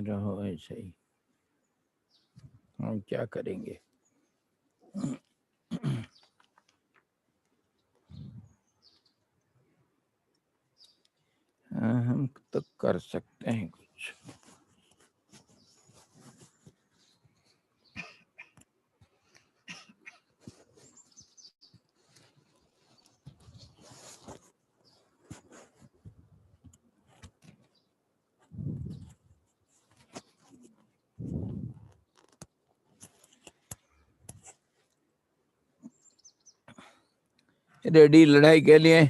रहो ऐसे ही, हम क्या करेंगे। हम तो कर सकते हैं कुछ। रेडी लड़ाई के लिए?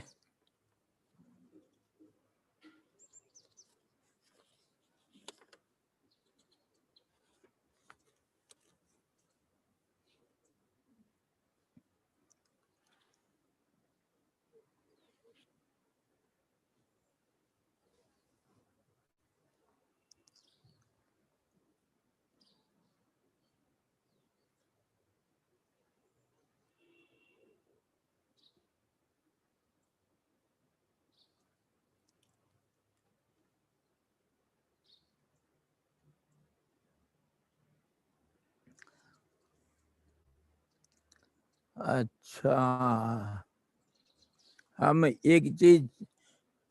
अच्छा, हम एक चीज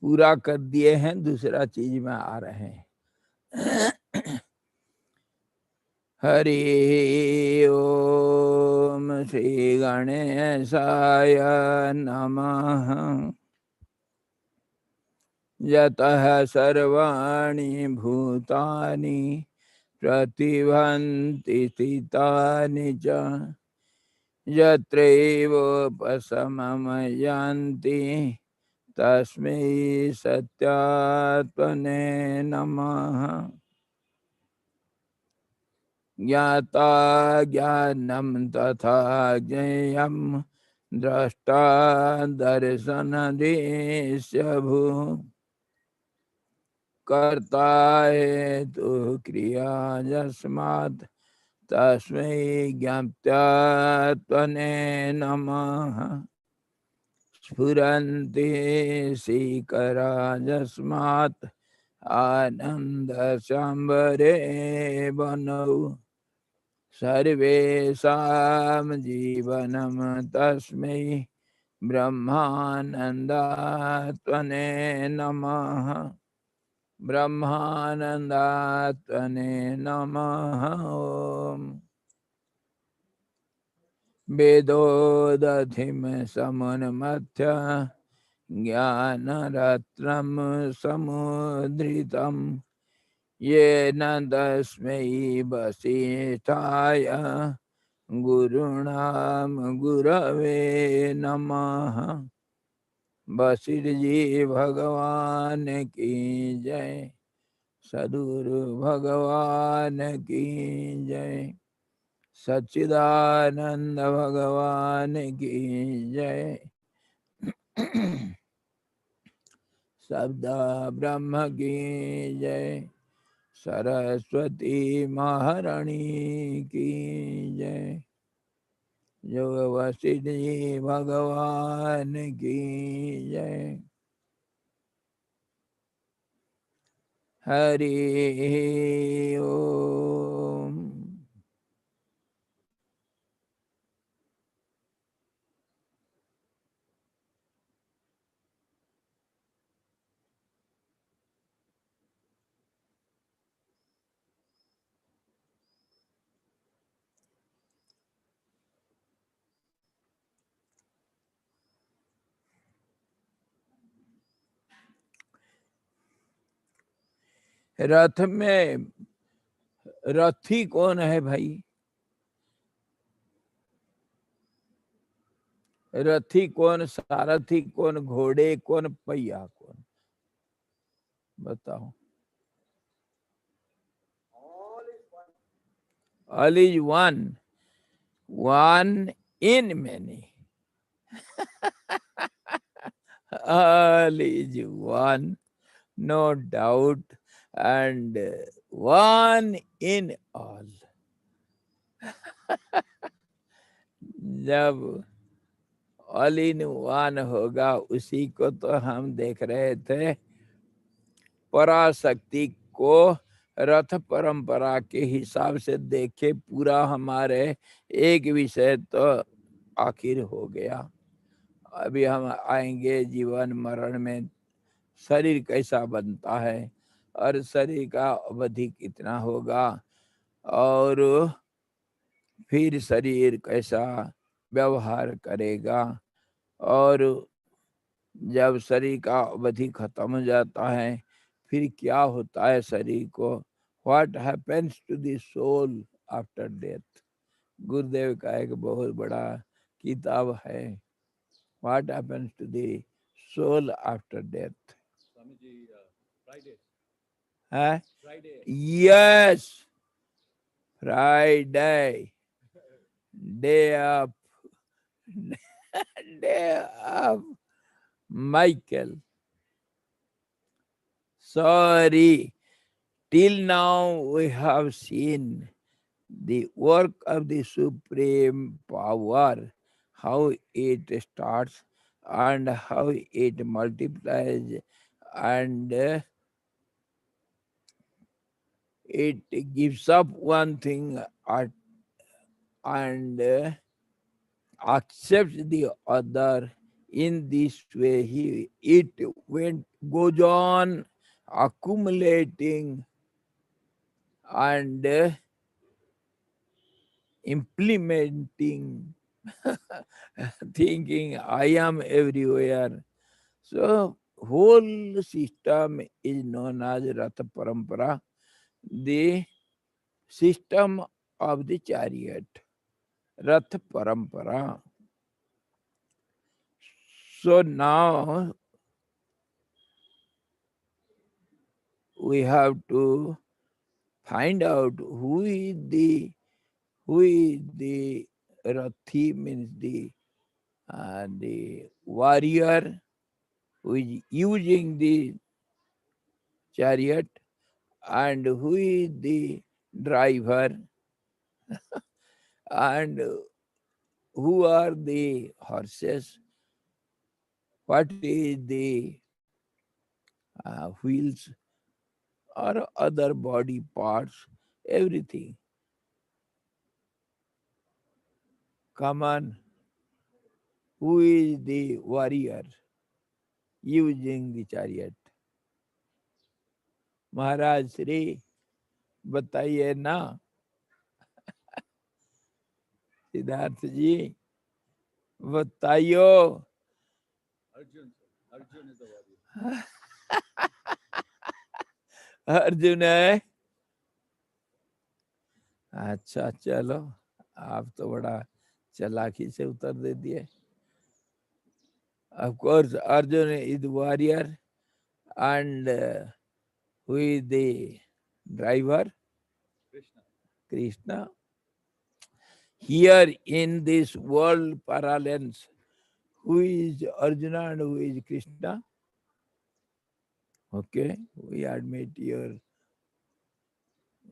पूरा कर दिए हैं, दूसरा चीज में आ रहे हैं। हरि ओम श्री गणेशाय नमः। यतः सर्वाणि भूतानि प्रतिभान्ति स्थितानि च यत्रैवोपशमं यान्ति तस्मै सत्यात्मने नमः। ज्ञाता ज्ञानं तथा ज्ञेयं द्रष्टा दर्शनदृश्य भू कर्ता हेतु क्रिया यस्मात् तस्मै ज्ञात्यात्मने नमः। स्फुरन्ति सीकरा यस्मात् आनंद सांबरे बनौ सर्वेषां जीवनं तस्मै ब्रह्मानन्दात्मने नमः। ब्रह्मानन्दात्मने नमः। ओम वेदोदधिं समुन्मथ्य ज्ञानरत्नं समुद्रितं येन तस्मै वसिष्ठाय गुरुणां गुरवे नमः। वशिष्ठ जी भगवान की जय। सद्गुरु भगवान की जय। सच्चिदानंद भगवान की जय। शब्द ब्रह्म की जय। सरस्वती महारानी की जय। योग वशिष्ठ जी भगवान की जय। हरि ओम। रथ में रथी कौन है भाई? रथी कौन, सारथी कौन, घोड़े कौन, पहिया कौन, बताओ। All is one, one in many. All is one, no doubt, and one in all. जब ऑल इन वन होगा, उसी को तो हम देख रहे थे, पराशक्ति को रथ परंपरा के हिसाब से देखे पूरा हमारे एक विषय तो आखिर हो गया। अभी हम आएंगे जीवन मरण में, शरीर कैसा बनता है और शरीर का अवधि कितना होगा, और फिर शरीर कैसा व्यवहार करेगा, और जब शरीर का अवधि खत्म हो जाता है फिर क्या होता है शरीर को, what happens to the soul after death. Gurudev का एक बहुत बड़ा किताब है, what happens to the soul after death. है yes, Friday, day off day off Michael. Sorry, till now we have seen the work of the Supreme Power, how it starts and how it multiplies, and it gives up one thing and accepts the other. In this way, it goes on accumulating and implementing, thinking I am everywhere. So whole system is known as Ratha Parampara, the system of the chariot, Ratha Parampara. So now we have to find out who is the Rathi, means the warrior who is using the chariot, and who is the driver, and who are the horses, what is the wheels or other body parts, everything. Come on, who is the warrior using the chariot? महाराज श्री बताइए ना, सिद्धार्थ जी बताइयो। Arjun, Arjun is the warrior. Arjun है। अच्छा चलो, आप तो बड़ा चालाकी से उत्तर दे दिए। Of course, Arjun is the warrior, and who is the driver? Krishna. Krishna. Here in this world parlance, who is Arjuna and who is Krishna? Okay, we admit your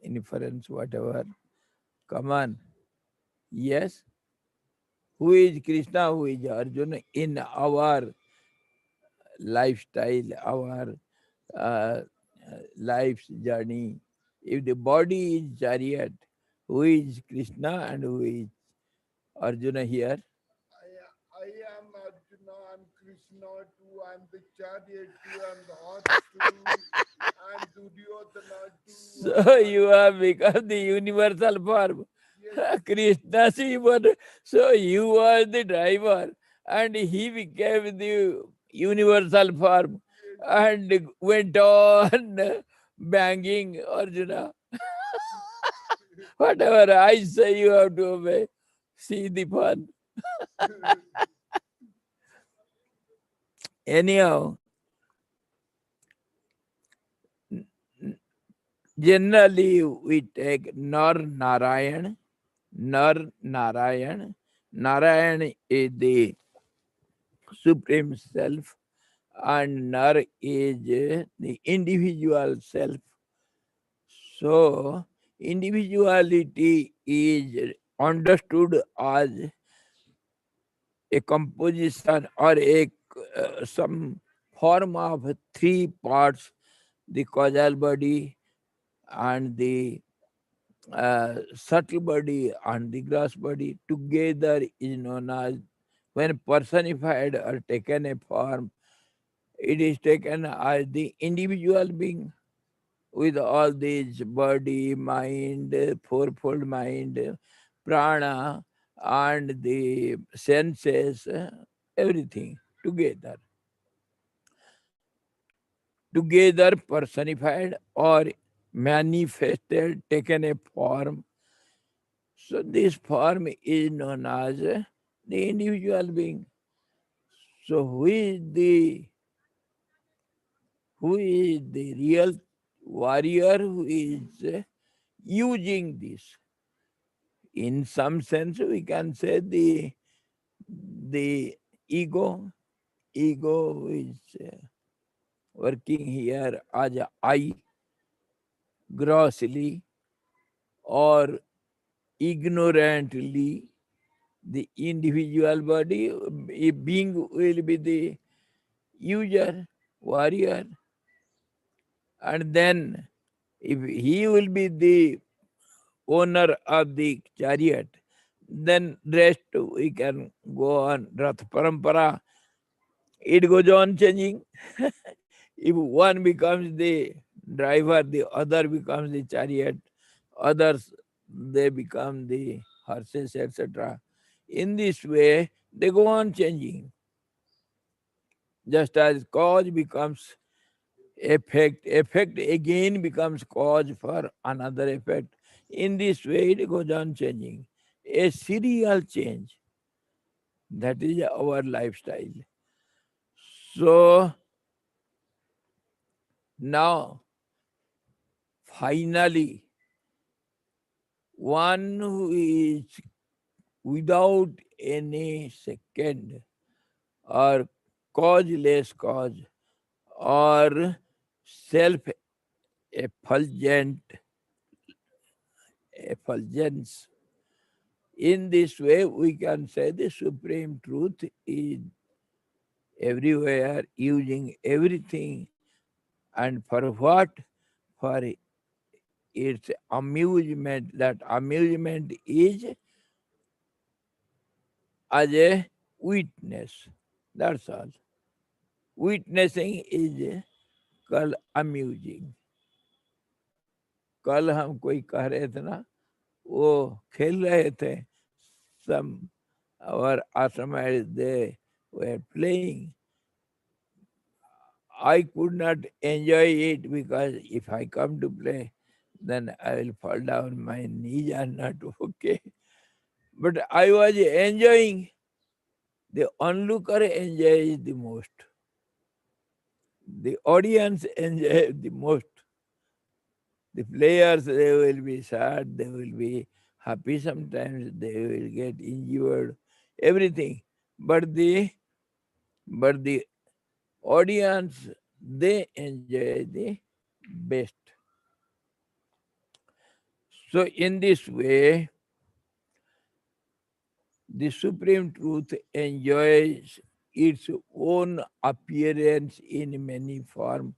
inference, whatever. Come on. Yes. Who is Krishna? Who is Arjuna in our lifestyle, our uh, life's journey? If the body is chariot, who is Krishna and who is Arjuna here? I am Arjuna, I'm Krishna too, I'm the chariot too, I'm the horse too, I'm Duryodhana too. So you have become the universal form. Yes. Krishna Shivan. So you are the driver and he became the universal form. Yes. And went on banging Arjuna. Whatever I say, you have to obey. See the fun. Anyhow, generally we take Nar Narayan. Nar Narayan. Narayan is the Supreme Self, and Nar is the individual self. So, individuality is understood as a composition or some form of three parts: the causal body, and the subtle body and the gross body together is known as, when personified or taken a form, it is taken as the individual being with all these body, mind, fourfold mind, prana, and the senses, everything together. Together personified or manifested, taken a form. So this form is known as the individual being. So who is the real warrior who is using this? In some sense, we can say the ego. Ego is working here as a I, grossly or ignorantly. The individual body, a being will be the user, warrior, and then if he will be the owner of the chariot, then rest we can go on. Rath Parampara, it goes on changing. If one becomes the driver, the other becomes the chariot, others they become the horses, etc. In this way, they go on changing. Just as cause becomes effect, effect again becomes cause for another effect. In this way, it goes on changing. A serial change. That is our lifestyle. So now, finally, one who is without any second or causeless cause or self effulgent effulgence. In this way, we can say the supreme truth is everywhere, using everything, and for what? For its amusement. That amusement is as a witness. That's all. Witnessing is कल amusing. कल हम कोई कह रहे थे ना, वो खेल रहे थे. Some our ashram they were playing. I could not enjoy it because if I come to play, then I will fall down. My knees are not okay. But I was enjoying. The onlooker enjoys the most. The audience enjoys the most. The players, they will be sad, they will be happy sometimes, they will get injured, everything. But the audience, they enjoy the best. So in this way, the Supreme Truth enjoys its own appearance in many forms.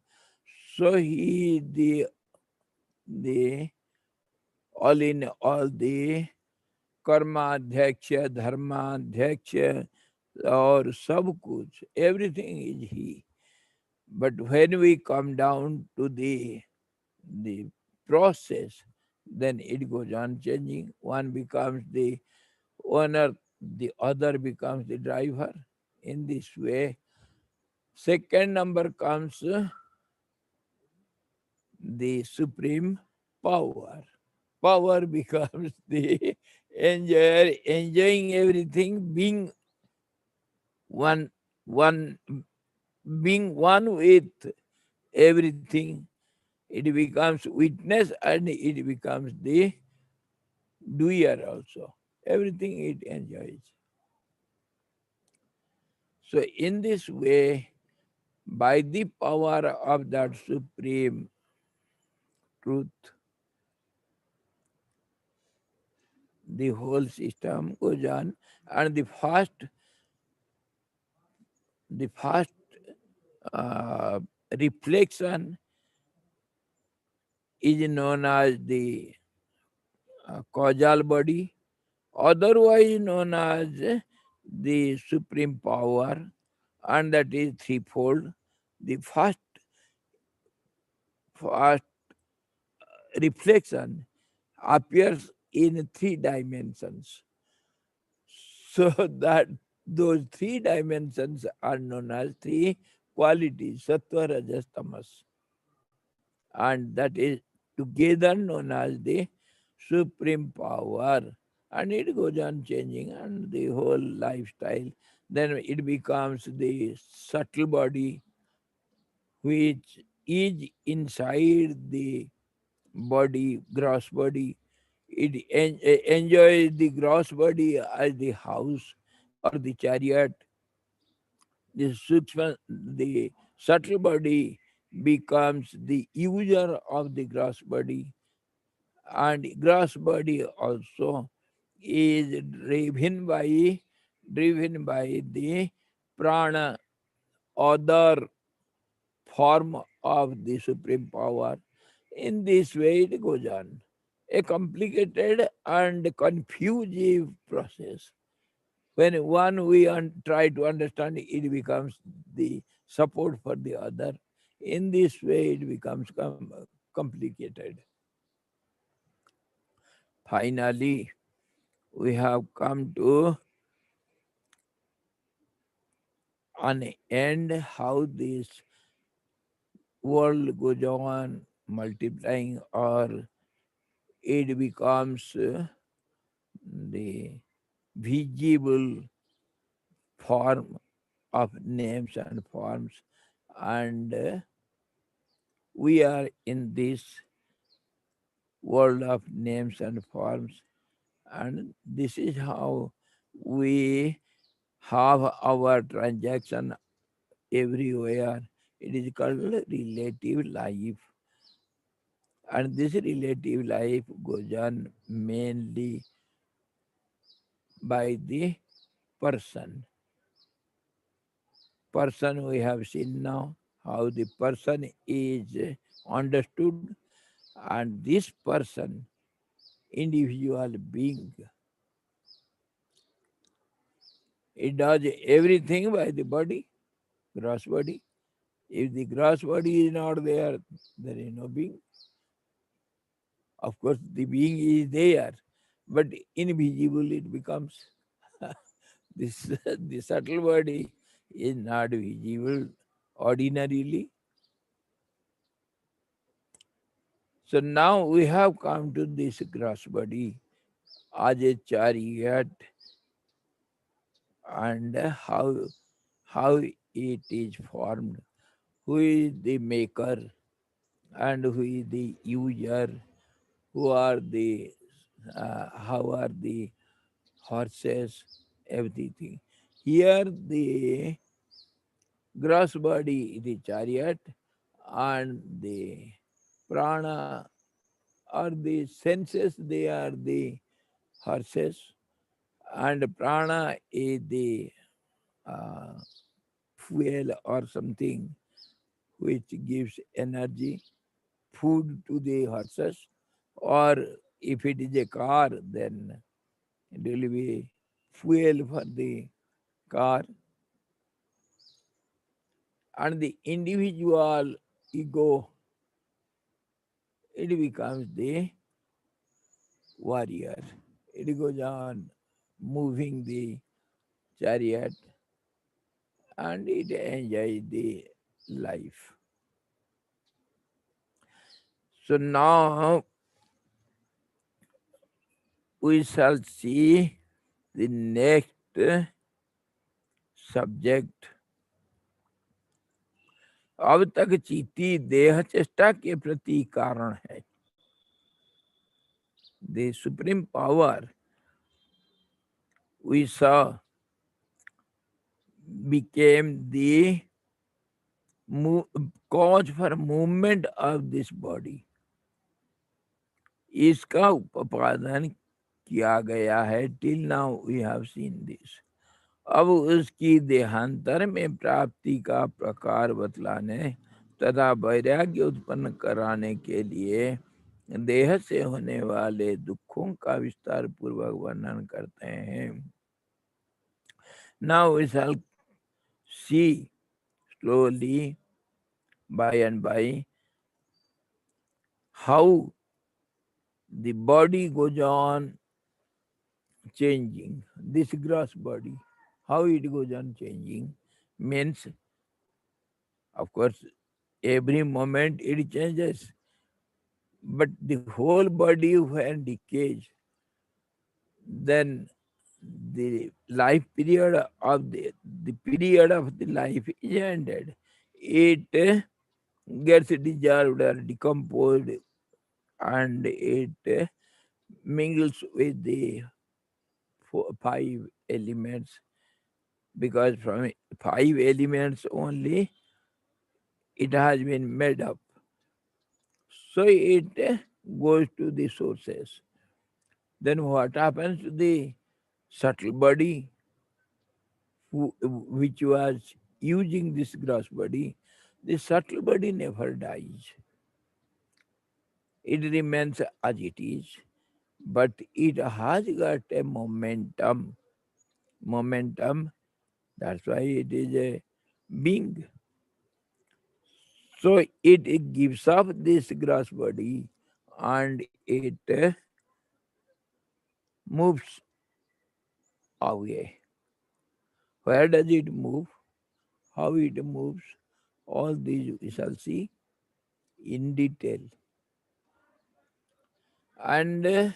So he the all in all, the कर्माध्यक्ष, धर्माध्यक्ष और सब कुछ, everything is he. But when we come down to the process, then it goes on changing. One becomes the owner, the other becomes the driver. In this way, second number comes the supreme power. Power becomes the enjoyer, enjoying everything, one one being one with everything. It becomes witness and it becomes the doer also. Everything it enjoys. So in this way, by the power of that supreme truth, the whole system goes on, and the first reflection is known as the causal body, otherwise known as the supreme power, and that is threefold. The first reflection appears in three dimensions. So that those three dimensions are known as three qualities, sattva, rajas, tamas. And that is together known as the supreme power. And it goes on changing and the whole lifestyle. Then it becomes the subtle body, which is inside the body, gross body. It enjoys the gross body as the house or the chariot. The sukshma, the subtle body becomes the user of the gross body, and gross body also is driven by the prana, other form of the supreme power. In this way it goes on. A complicated and confusing process. When one we try to understand, it becomes the support for the other. In this way it becomes complicated. Finally, we have come to an end how this world goes on multiplying, or it becomes the visible form of names and forms, and we are in this world of names and forms, and this is how we have our transaction everywhere. It is called relative life, and this relative life goes on mainly by the person. Person we have seen now, how the person is understood, and this person, individual being, it does everything by the body, gross body. If the gross body is not there, there is no being. Of course, the being is there, but invisible it becomes. This the subtle body is not visible ordinarily. So now we have come to this gross body as a chariot, and how it is formed, who is the maker and who is the user, who are the how are the horses, everything. Here the gross body is the chariot, and the prana or the senses, they are the horses, and prana is the uh, fuel or something which gives energy, food to the horses, or if it is a car, then it will be fuel for the car. And the individual ego, it becomes the warrior. It goes on moving the chariot, and it enjoys the life. So now we shall see the next subject. अब तक चीती देह चेष्टा के प्रति कारण है. The supreme power we saw became the cause for movement of this body. इसका उपादान किया गया है. Till now we have seen this. अब उसकी देहांतर में प्राप्ति का प्रकार बतलाने तथा वैराग्य उत्पन्न कराने के लिए देह से होने वाले दुखों का विस्तार पूर्वक वर्णन करते हैं। Now we shall see slowly by and by how the body goes on changing. This gross body, how it goes on changing means, of course, every moment it changes, but the whole body when decays, then the life period of the period of the life is ended. It gets dissolved or decomposed, and it mingles with the five elements, because from five elements only it has been made up. So it goes to the sources. Then what happens to the subtle body which was using this gross body? The subtle body never dies. It remains as it is, but it has got a momentum. Momentum, that's why it is a being. So it gives up this gross body and it moves away. Where does it move? How it moves? All these we shall see in detail. And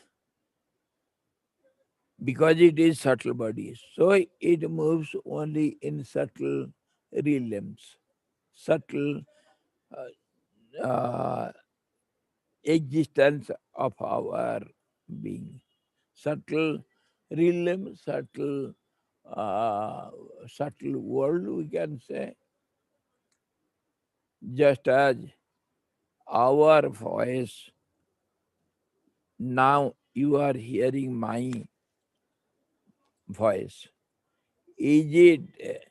because it is subtle body, so it moves only in subtle realms, subtle uh, existence of our being, subtle realm, uh, subtle world, we can say. Just as our voice, now you are hearing my voice. Is it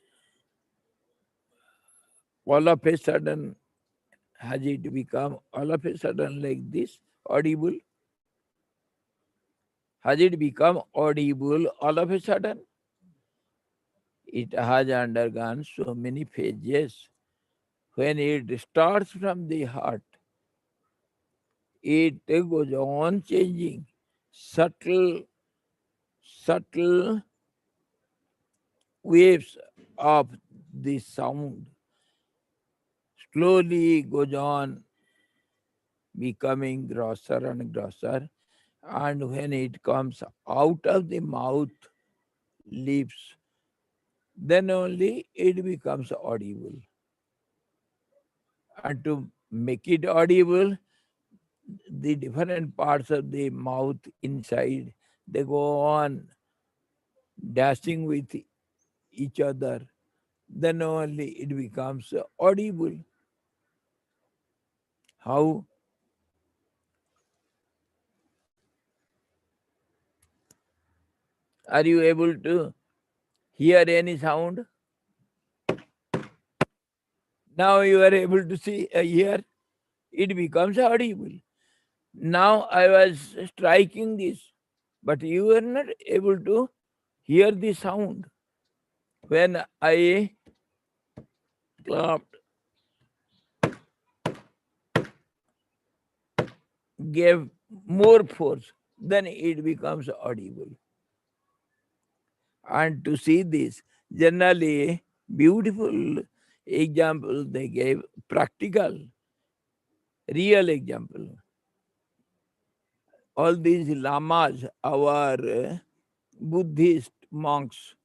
all of a sudden, has it become all of a sudden like this, audible? Has it become audible all of a sudden? It has undergone so many phases. When it starts from the heart, it goes on changing. Subtle, subtle waves of the sound slowly goes on becoming grosser and grosser. And when it comes out of the mouth, lips, then only it becomes audible. And to make it audible, the different parts of the mouth inside, they go on dashing with each other, then only it becomes audible. How? Are you able to hear any sound? Now you are able to see, hear, it becomes audible. Now I was striking this, but you were not able to hear the sound. When I clapped, gave more force, then it becomes audible. And to see this, generally, beautiful example they gave, practical, real example. All these lamas, our Buddhist monks,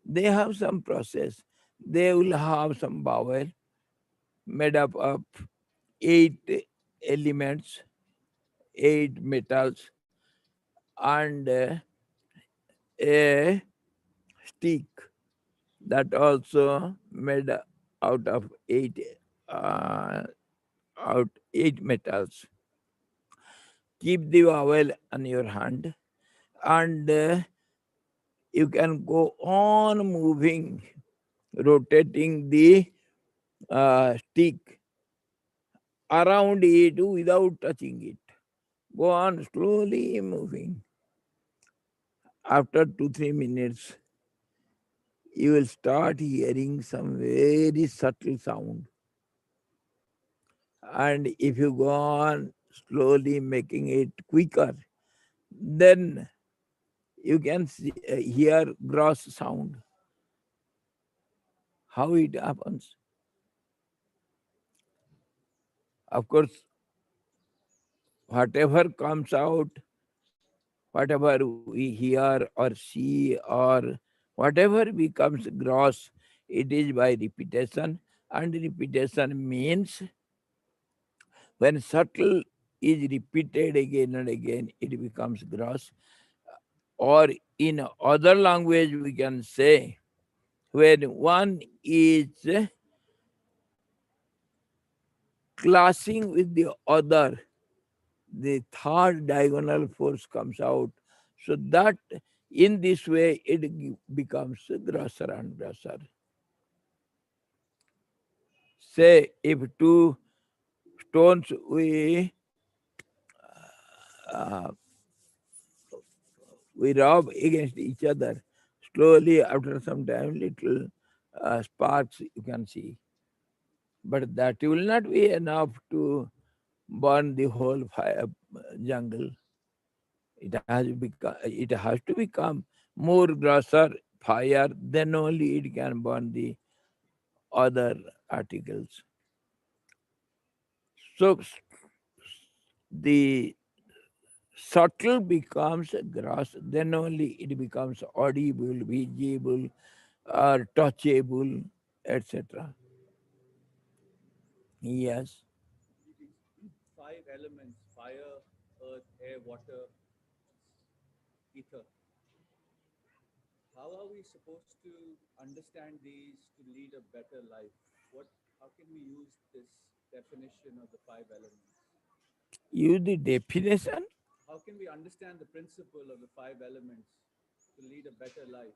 they have some process. They will have some bowel made up of 8 elements, 8 metals, and a stick that also made out of uh, 8 metals. Keep the vowel on your hand, and you can go on moving, rotating the stick around it without touching it. Go on slowly moving. After 2-3 minutes, you will start hearing some very subtle sound. And if you go on slowly making it quicker, then you can hear gross sound. How it happens? Of course, whatever comes out, whatever we hear or see, or whatever becomes gross, it is by repetition. And repetition means when subtle is repeated again and again, it becomes gross. Or in other language, we can say when one is clashing with the other, the third diagonal force comes out. So that in this way it becomes grosser and grosser. Say if two stones uh, we rub against each other, slowly after some time little sparks you can see. But that will not be enough to burn the whole fire jungle. It has to become more grosser fire, then only it can burn the other articles. So the subtle becomes gross, then only it becomes audible, visible, or touchable, etc. Yes. These five elements: fire, earth, air, water, ether. How are we supposed to understand these to lead a better life? What? How can we use this definition of the five elements? Use the definition. How can we understand the principle of the five elements to lead a better life?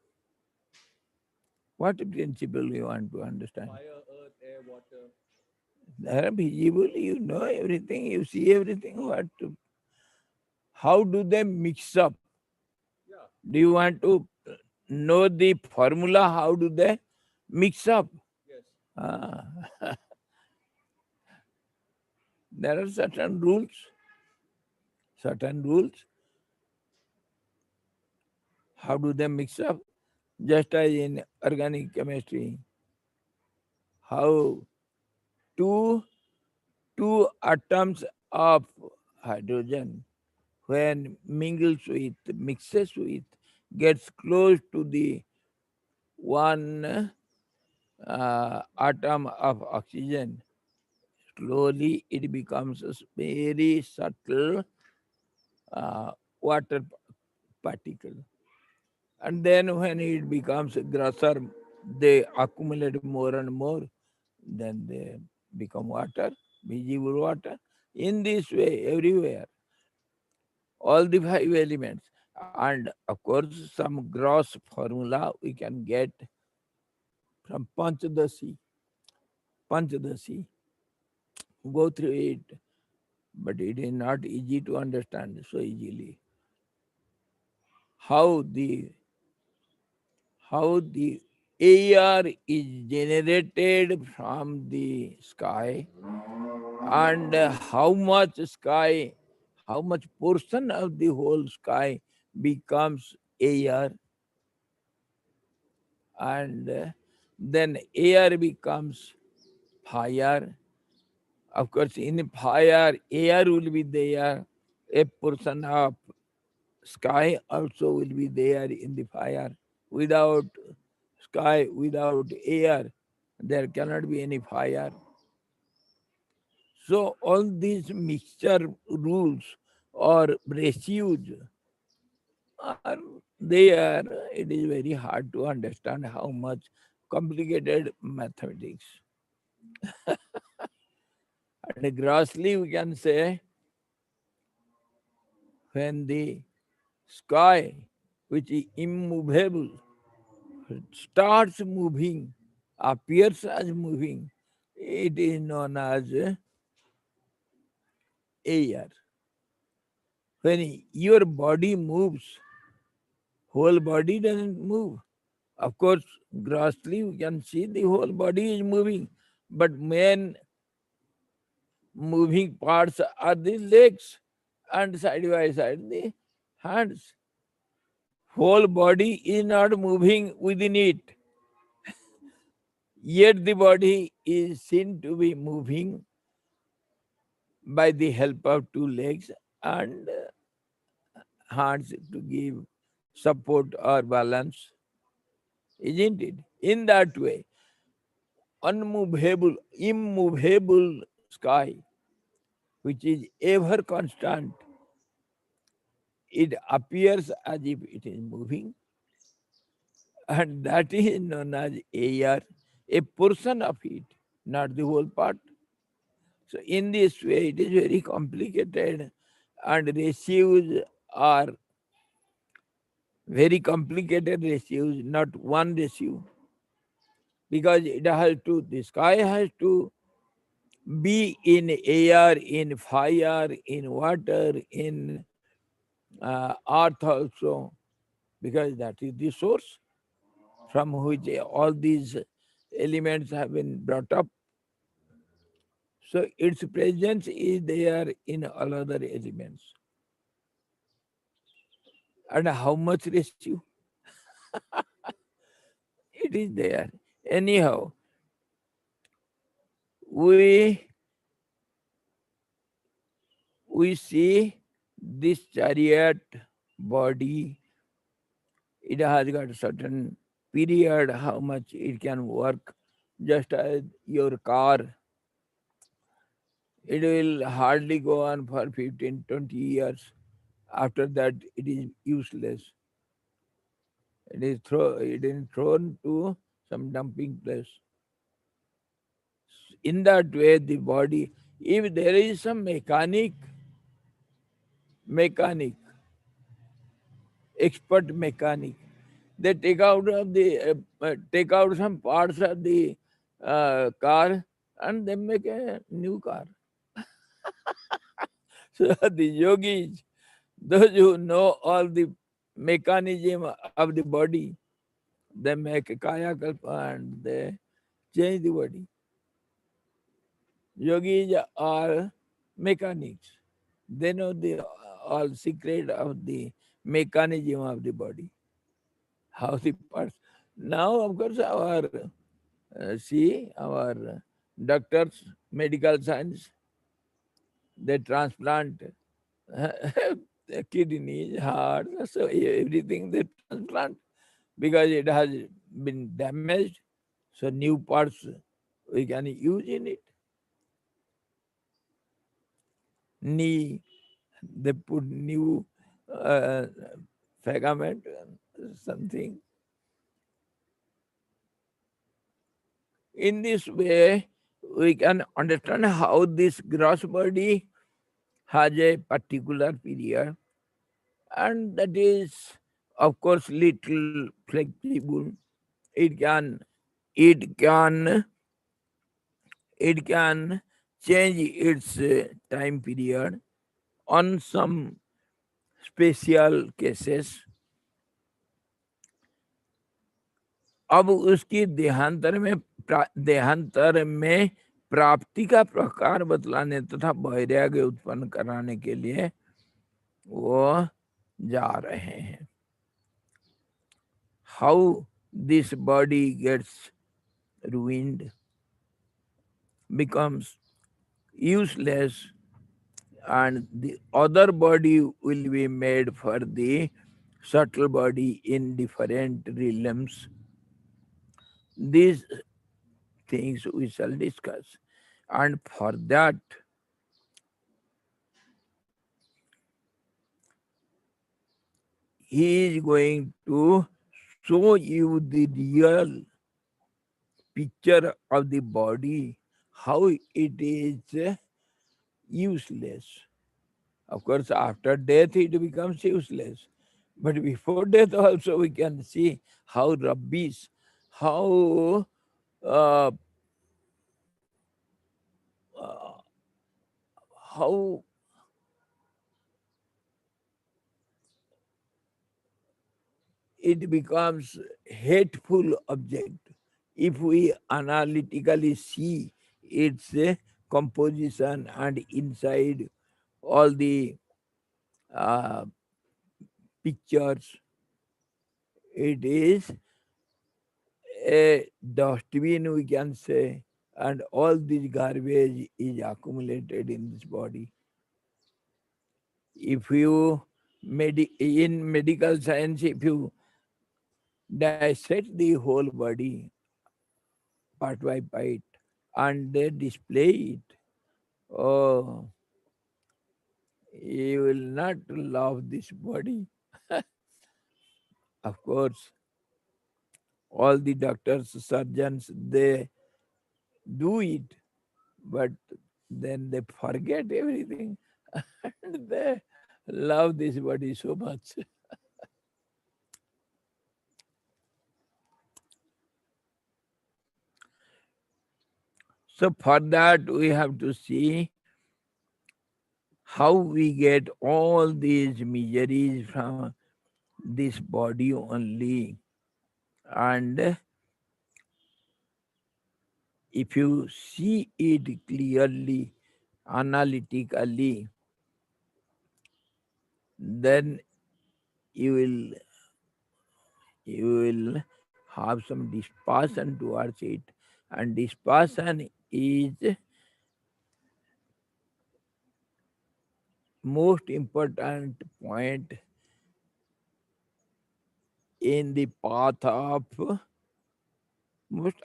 What principle you want to understand? Fire, earth, air, water. They are visible, you know everything, you see everything. How do they mix up? Yeah. Do you want to know the formula? How do they mix up? Yes. Ah, there are certain rules. Certain rules. How do they mix up? Just as in organic chemistry, how two two atoms of hydrogen, when mingles with, mixes with, gets close to the one atom of oxygen, slowly it becomes a very subtle water particle. And then when it becomes grosser, they accumulate more and more, then they become water, visible water. In this way, everywhere, all the five elements. And of course, some gross formula we can get from Panchadasi. Panchadasi, go through it, but it is not easy to understand so easily. How the how the air is generated from the sky, and how much portion of the whole sky becomes air, and then air becomes fire. Of course, in fire, air will be there. A portion of sky also will be there in the fire. Without sky, without air, there cannot be any fire. So all these mixture rules or ratios are there. It is very hard to understand how much complicated mathematics. And grossly we can say when the sky, which is immovable, starts moving, appears as moving, it is known as air. When your body moves, whole body doesn't move. Of course, grossly you can see the whole body is moving, but main moving parts are the legs and side by side the hands. Whole body is not moving within it, yet the body is seen to be moving by the help of two legs and hands to give support or balance, isn't it? In that way, unmovable, immovable sky, which is ever constant, it appears as if it is moving, and that is known as air, a portion of it, not the whole part. So, in this way, it is very complicated, and ratios are very complicated ratios, not one ratio, because it has to, the sky has to be in air, in fire, in water, in earth also, because that is the source from which all these elements have been brought up. So its presence is there in all other elements. And how much rescue? It is there. Anyhow, we we see this chariot body, it has got a certain period how much it can work. Just as your car, it will hardly go on for 15, 20 years. After that, it is useless. It is thrown to some dumping place. In that way, the body, if there is some mechanic, expert mechanic, they take out some parts of the car and they make a new car. So the yogis, those who know all the mechanism of the body, they make a kaya kalpa and they change the body. Yogis are mechanics. They know the all secret of the mechanism of the body, how the parts. Now, of course, our see our doctors, medical science, they transplant kidneys, heart, so everything they transplant because it has been damaged. So new parts we can use in it. Knee, they put new uh, fragment, something. In this way, we can understand how this gross body has a particular period, and that is, of course, little flexible. It can, it can, it can change its time period on some special cases. अब उसकी देहांतर में प्राप्ति का प्रकार बतलाने तथा वैराग्य उत्पन्न कराने के लिए वो जा रहे हैं. How this body gets ruined, becomes useless, and the other body will be made for the subtle body in different realms. These things we shall discuss. And for that, he is going to show you the real picture of the body, how it is useless. Of course, after death it becomes useless. But before death also we can see how rubbish, how uh, uh, how it becomes hateful object. If we analytically see its composition and inside all the uh, pictures, it is a dustbin, we can say, and all this garbage is accumulated in this body. If you in medical science, if you dissect the whole body part by part and they display it, oh, you will not love this body. Of course, all the doctors, surgeons, they do it, but then they forget everything and they love this body so much. So for that we have to see how we get all these miseries from this body only. And if you see it clearly, analytically, then you will you will have some dispassion towards it. And dispassion is most important point in the path of most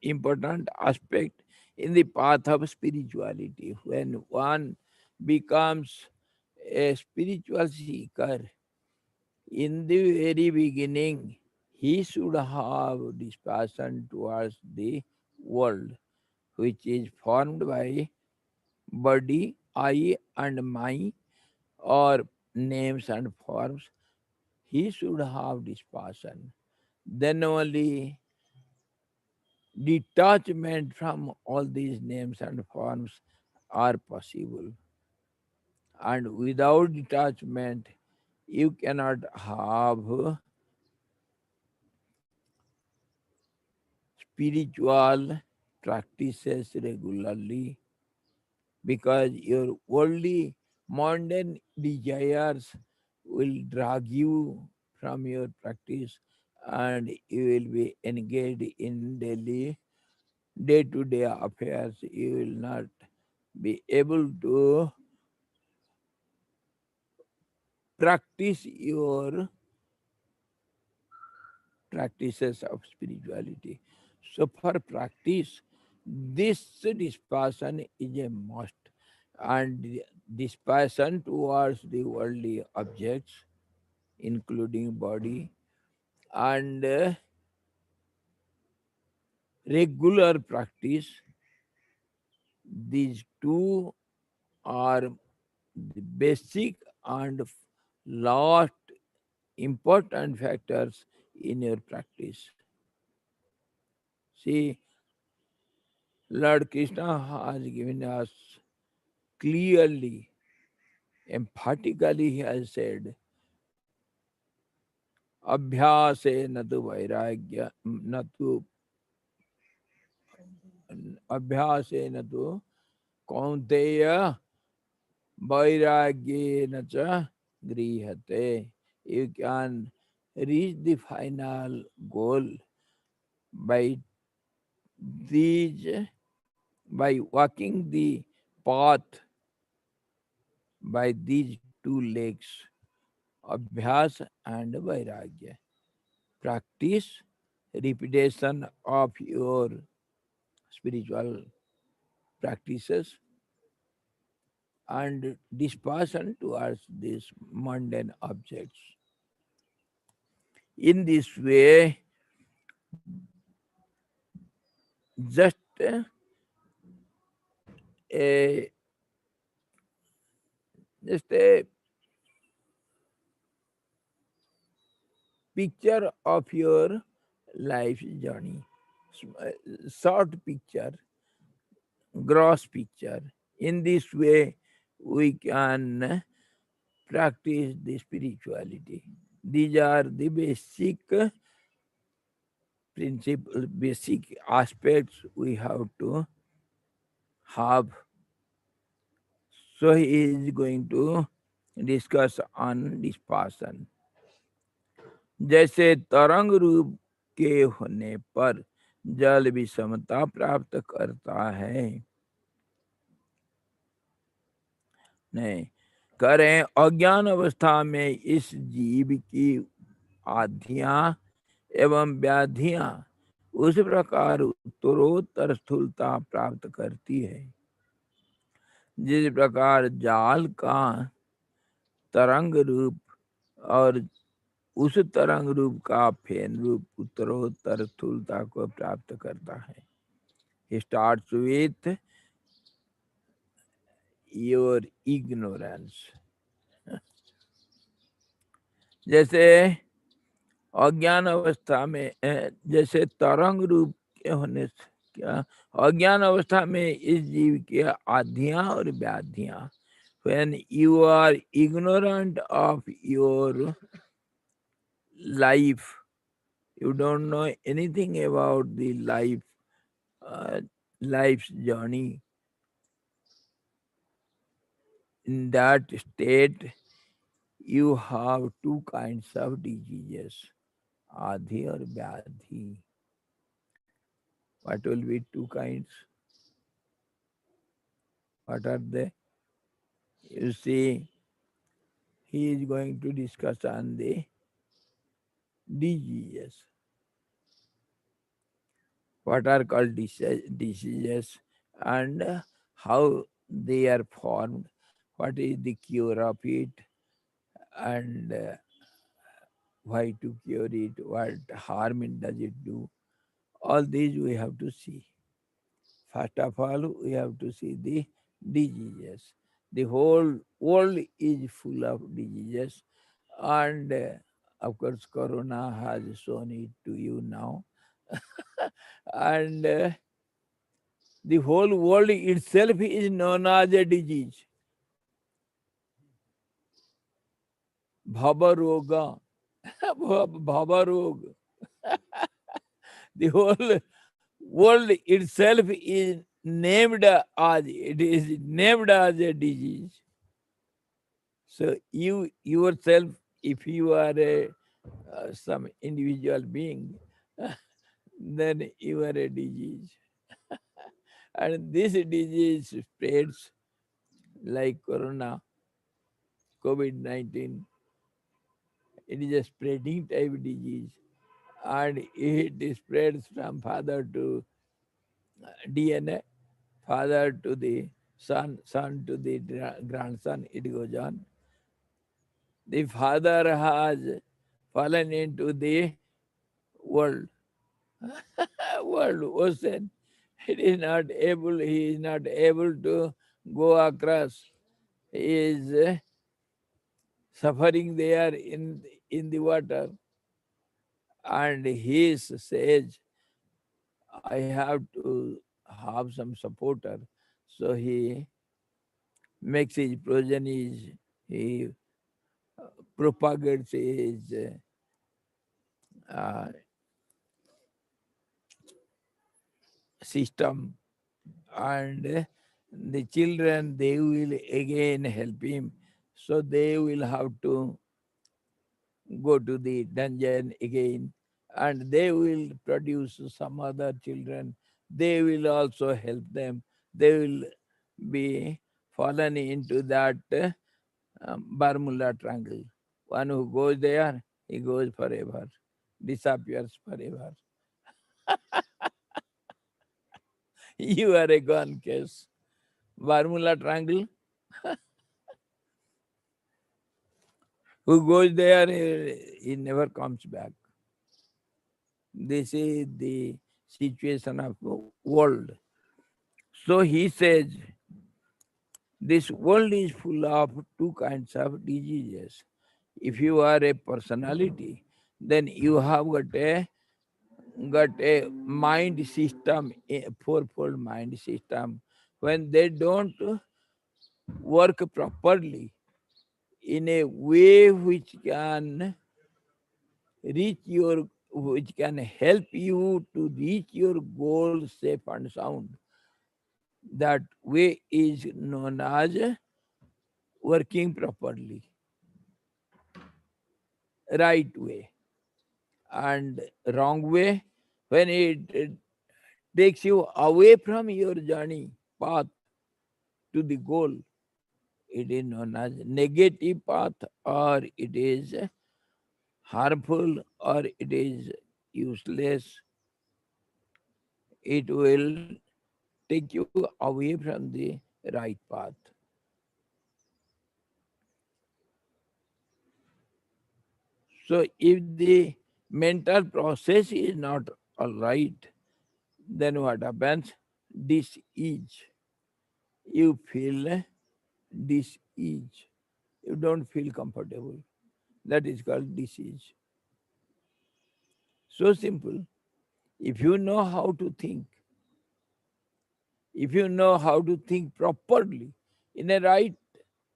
important aspect in the path of spirituality. When one becomes a spiritual seeker, in the very beginning, he should have dispassion towards the world, which is formed by body, I, and my, or names and forms. He should have dispassion. Then only detachment from all these names and forms are possible. And without detachment, you cannot have spiritual practices regularly, because your worldly mundane desires will drag you from your practice, and you will be engaged in daily day-to-day affairs. You will not be able to practice your practices of spirituality. So for practice, this dispassion is a must. And dispassion towards the worldly objects, including body, and regular practice, these two are the basic and last important factors in your practice. See, Lord Krishna has given us clearly, emphatically, he has said, Abhyase natu vairagya, natu Abhyase natu kaunteya vairagya cha grihate. You can reach the final goal by these, by walking the path by these two legs, Abhyas and Vairagya. Practice repetition of your spiritual practices and dispassion towards these mundane objects. In this way, just a just a picture of your life journey, short picture, gross picture. In this way, we can practice the spirituality. These are the basic principle, basic aspects we have to have. So he is going to discuss on this person. जैसे तरंग रूप के होने पर जल विषमता प्राप्त करता है, नहीं करें अज्ञान अवस्था में इस जीव की आधियां एवं व्याधियां उस प्रकार उत्तरोत्तर स्थूलता प्राप्त करती है, जिस प्रकार जाल का तरंग रूप और उस तरंग रूप का फेन रूप उत्तरोत्तर स्थूलता को प्राप्त करता है. He starts with your ignorance. जैसे अज्ञान अवस्था में जैसे तरंग रूप के होने से क्या अज्ञान अवस्था में इस जीव के आधियां और व्याधियां, when you are ignorant of your life, you don't know anything about the life, life's journey. In that state, you have two kinds of diseases, Adhi or Vyadhi. What will be two kinds? What are they? You see, he is going to discuss on the diseases. What are called diseases and how they are formed, what is the cure of it, and why to cure it, what harm it does it do. All these we have to see. First of all, we have to see the diseases. The whole world is full of diseases, and of course, Corona has shown it to you now. And the whole world itself is known as a disease. Bhava Roga. The whole world itself is named as a disease. So you yourself, if you are some individual being, then you are a disease. And this disease spreads like Corona, COVID-19. It is a spreading type disease, and it spreads from father to DNA, father to the son, son to the grandson, it goes on. The father has fallen into the world, world ocean. He is not able to go across. He is suffering there in the water. And he says, I have to have some supporter. So he makes his progeny, he propagates his uh, system, and the children, they will again help him. So they will have to go to the dungeon again, and they will produce some other children. They will also help them. They will be fallen into that Bermuda Triangle. One who goes there, he goes forever, disappears forever. You are a gone case. Bermuda Triangle, who goes there, he never comes back. This is the situation of the world. So he says, this world is full of two kinds of diseases. If you are a personality, then you have got a mind system, a fourfold mind system. When they don't work properly, in a way which can which can help you to reach your goal safe and sound. That way is known as working properly, right way. And wrong way, when it takes you away from your journey path to the goal, it is known as negative path, or it is harmful, or it is useless. It will take you away from the right path. So if the mental process is not all right, then what happens? Dis-ease. You feel dis-ease. You don't feel comfortable. That is called disease. So simple. If you know how to think, if you know how to think properly in a right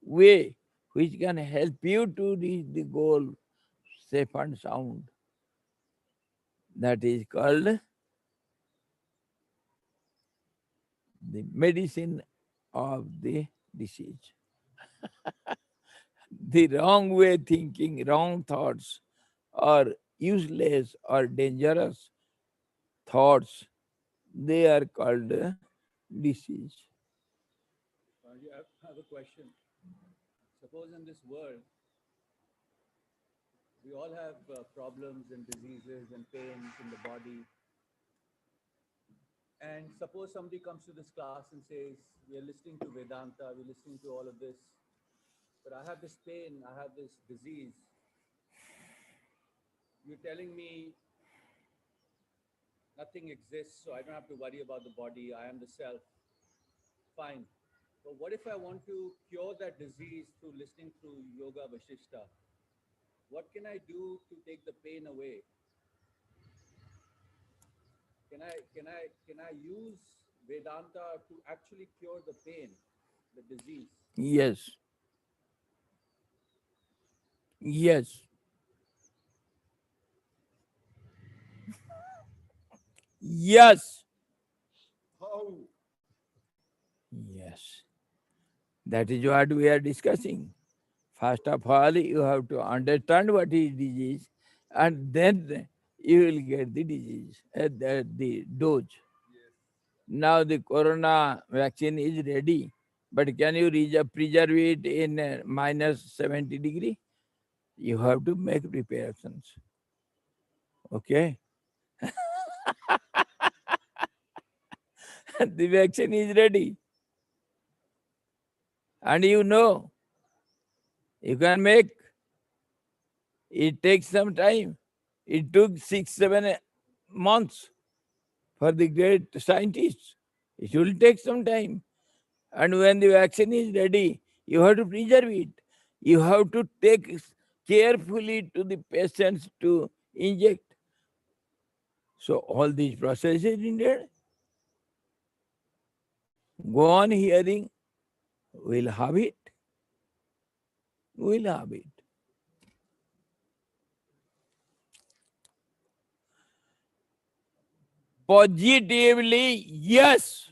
way, which can help you to reach the goal safe and sound, that is called the medicine of the disease. The wrong way thinking, wrong thoughts, or useless or dangerous thoughts, they are called disease. I have a question. Suppose in this world, we all have problems and diseases and pains in the body. And suppose somebody comes to this class and says, we are listening to Vedanta, we're listening to all of this, but I have this pain, I have this disease. You're telling me nothing exists, so I don't have to worry about the body, I am the self. Fine. But what if I want to cure that disease through listening to Yoga Vashishta? What can I do to take the pain away? Can I use Vedanta to actually cure the pain, the disease? Yes, yes, yes, How? yes. That is what we are discussing. First of all, you have to understand what is disease, and then you will get the disease, the dose. Yes. Now the corona vaccine is ready, but can you preserve it in minus 70 degree? You have to make preparations. Okay, the vaccine is ready, and you know you can make. It takes some time. It took 6, 7 months for the great scientists. It will take some time. And when the vaccine is ready, you have to preserve it. You have to take carefully to the patients to inject. So all these processes needed. Go on hearing, we'll have it. We'll have it. Positively, yes.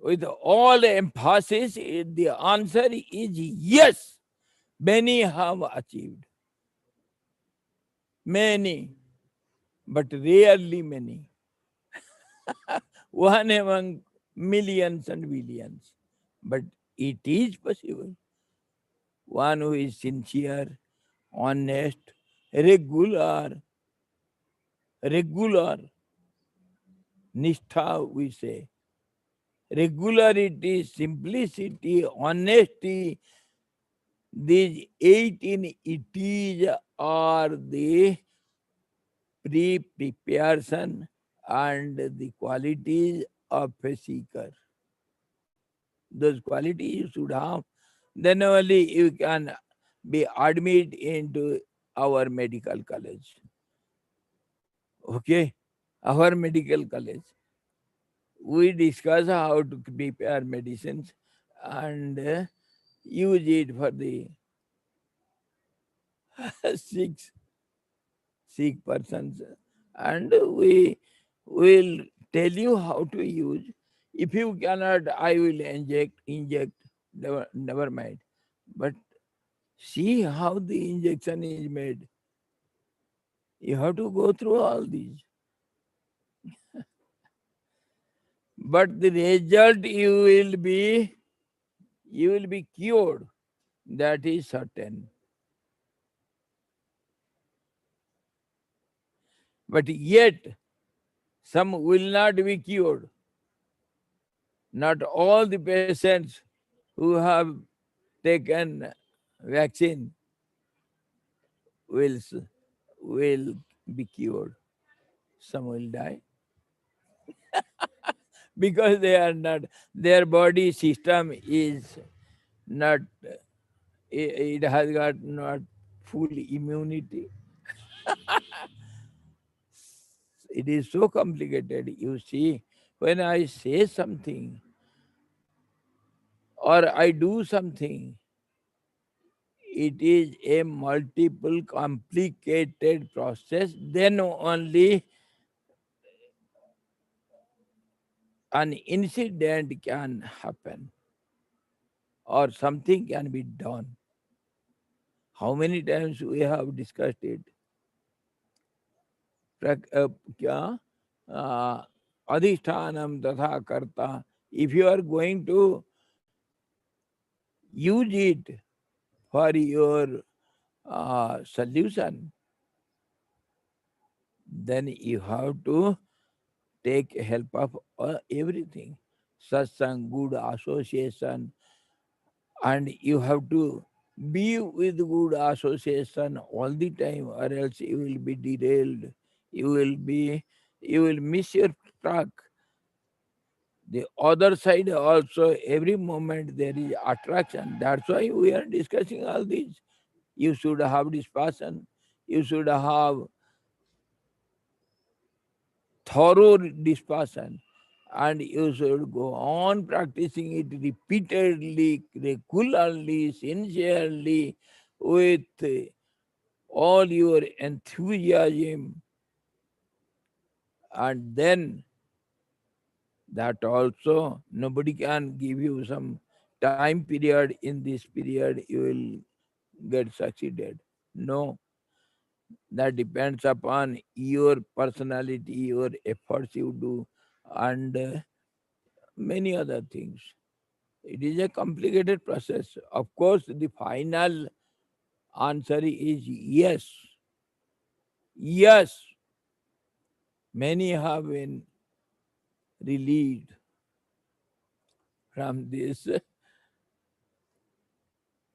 With all emphasis, the answer is yes. Many have achieved. Many, but rarely many. One among millions and billions. But it is possible. One who is sincere, honest, regular, regular, nishtha we say. Regularity, simplicity, honesty, these 18 E's are the preparation and the qualities of a seeker. Those qualities you should have, then only you can be admitted into our medical college. Okay? Our medical college. We discuss how to prepare medicines and use it for the six sick persons, and we will tell you how to use. If you cannot, I will inject. Never mind. But see how the injection is made. You have to go through all these. But the result you will be cured. That is certain. But yet some will not be cured. Not all the patients who have taken vaccine will will be cured. Some will die because they are not, their body system is not, it has got not full immunity. It is so complicated. You see, when I say something or I do something, it is a multiple complicated process. Then only an incident can happen or something can be done. How many times we have discussed it? क्या अधिष्ठानम तथा कर्ता. If you are going to use it for your solution, then you have to take help of everything. Satsang, good association, and you have to be with good association all the time, or else you will be derailed. You will be, you will miss your track. The other side also, every moment there is attraction. That's why we are discussing all these. You should have this passion. You should have thorough dispassion, and you should go on practicing it repeatedly, regularly, sincerely, with all your enthusiasm, and then that also nobody can give you some time period. In this period you will get succeeded. No, that depends upon your personality, your efforts you do, and many other things. It is a complicated process. Of course, the final answer is yes. Yes, many have been relieved from this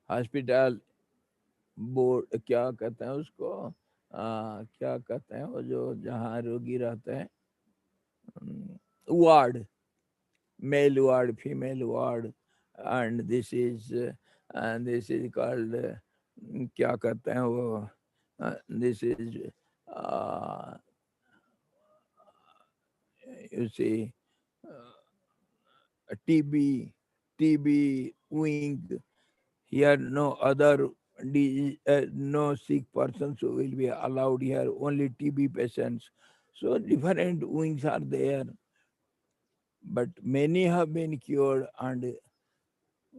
hospital board, क्या कहते हैं उसको, क्या कहते हैं वो जो जहाँ रोगी रहते हैं, ward, male ward, female ward, and this is called, क्या कहते हैं वो, this is you see, TB, TB wing. Here, no other no sick persons will be allowed here. Only TB patients. So different wings are there, but many have been cured and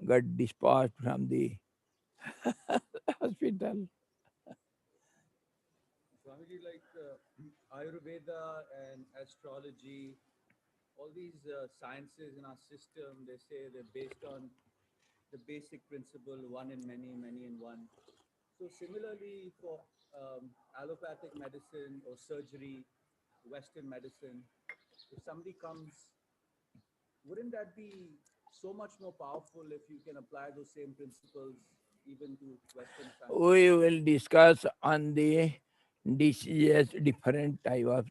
got dispatched from the hospital. Swamiji, like Ayurveda and astrology, all these sciences in our system, they say they're based on the basic principle one in many, many in one. So, similarly, for allopathic medicine or surgery, Western medicine, if somebody comes, wouldn't that be so much more powerful if you can apply those same principles even to Western science? We will discuss on the diseases, different type of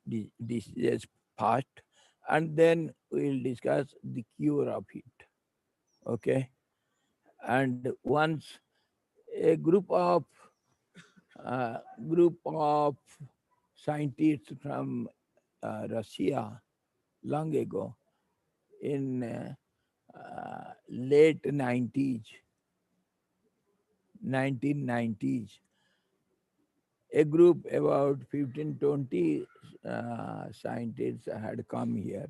diseases first, and then we will discuss the cure of it. Okay, and once a uh, group of scientists from Russia long ago in late 90s, 1990s, A group about 15, 20 scientists had come here.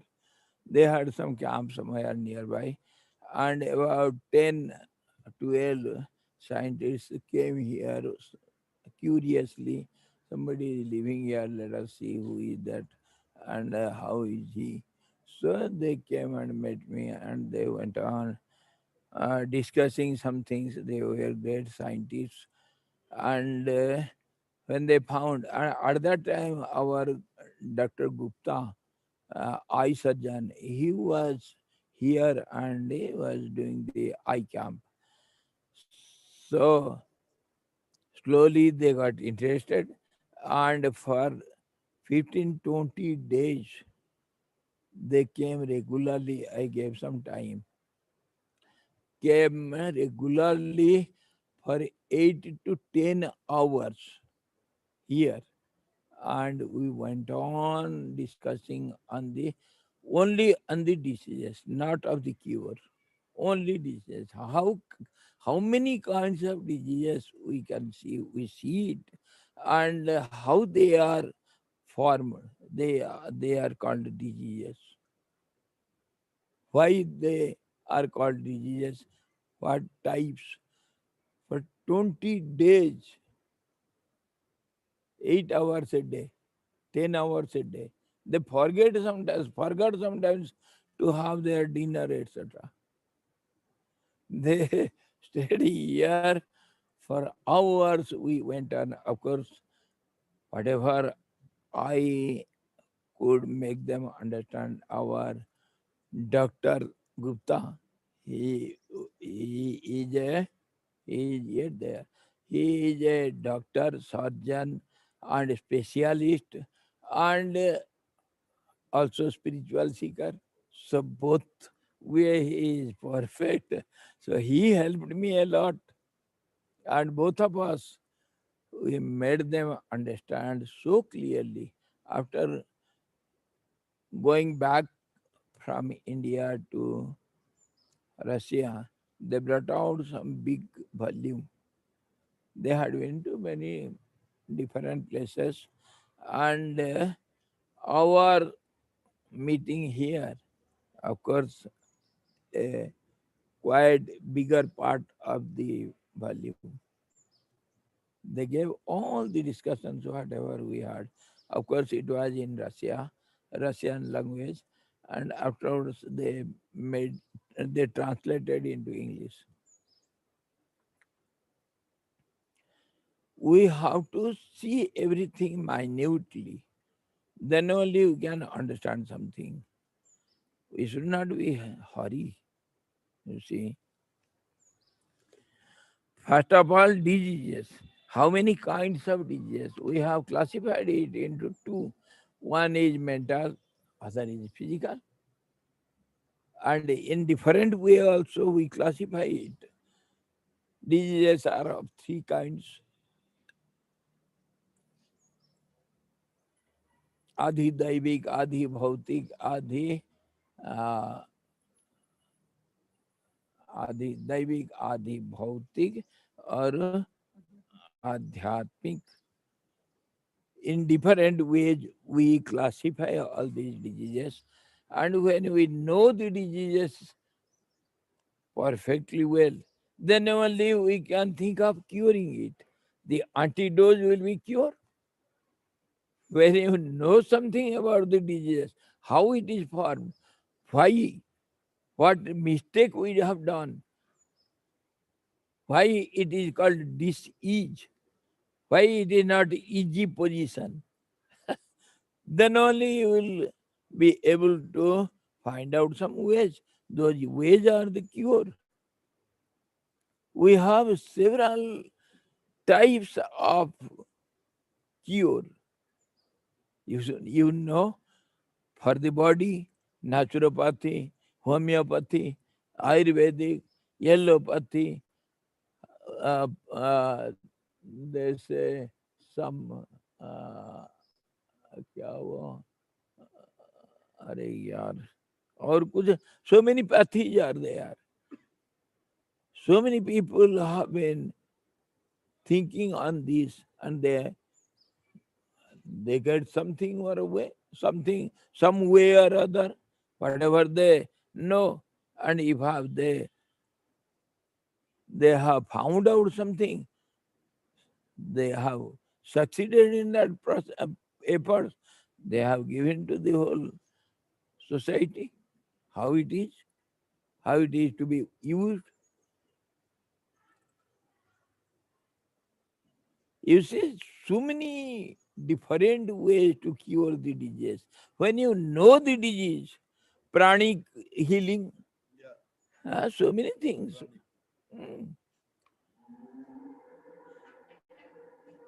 They had some camp somewhere nearby, and about 10, 12 scientists came here curiously. Somebody is living here, let us see who is that and how is he. So they came and met me, and they went on discussing some things. They were great scientists. And when they found, at that time, our Dr. Gupta, eye surgeon, he was here and he was doing the eye camp. So slowly they got interested, and for 15, 20 days they came regularly. I gave some time. Came regularly for 8 to 10 hours here, and we went on discussing on the only on the diseases, not of the cure, only diseases. How many kinds of diseases we can see? We see it, and how they are formed. They are called diseases. Why they are called diseases? What types? For 20 days, 8 hours a day, 10 hours a day. They forgot sometimes to have their dinner, etc. They stayed here for hours. We went on. Of course, whatever I could make them understand, our Dr. Gupta, he, he is a he is yet there. He is a doctor, surgeon, and specialist, and also spiritual seeker. So both way he is perfect. So he helped me a lot, and both of us we made them understand so clearly. After going back from India to Russia, they brought out some big volume. They had been to many different places, and our meeting here, of course, a quite bigger part of the volume. They gave all the discussions, whatever we had. Of course, it was in Russia, Russian language, and afterwards they translated into English. We have to see everything minutely. Then only we can understand something. We should not be hurry. You see, first of all, diseases. How many kinds of diseases? We have classified it into two. One is mental, other is physical. And in different way also we classify it. Diseases are of three kinds. आधी दैविक, आधी भौतिक, uh, आधी दैविक, आधी भौतिक और आध्यात्मिक. In different ways we classify all these diseases, and when we know the diseases perfectly well, then only we can think of curing it. The antidote will be cure. When you know something about the disease, how it is formed, why, what mistake we have done, why it is called disease, why it is not easy position, then only you will be able to find out some ways. Those ways are the cure. We have several types of cure. You know, for the body, naturopathy, homeopathy, Ayurvedic, allopathy, they say some, क्या वो, अरे यार, और कुछ, so many pathies are there. So many people have been thinking on this, and they They get something or a way, something, some way or other, whatever they know. And if they have found out something, they have succeeded in that process, efforts, they have given to the whole society how it is to be used. You see, so many different ways to cure the disease. When you know the disease, pranic healing, Yeah. so many things. Mm.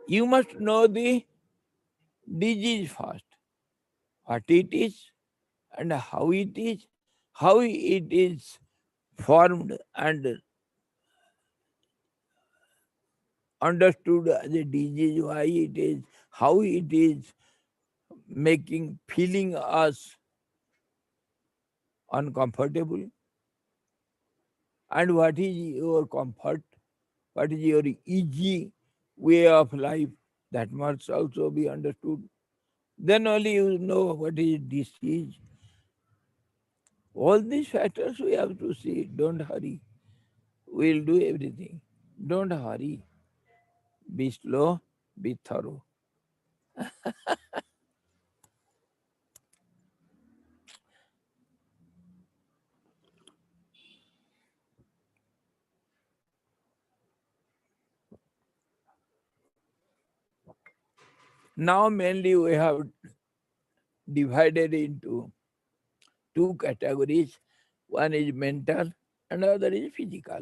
You must know the disease first, what it is and how it is formed and understood as a disease, why it is, how it is making, feeling us uncomfortable, and what is your comfort, what is your easy way of life, that must also be understood. Then only you know what is disease. All these factors we have to see. Don't hurry. We'll do everything. Don't hurry. Be slow, be thorough. Now, mainly, we have divided into two categories. One is mental and other is physical.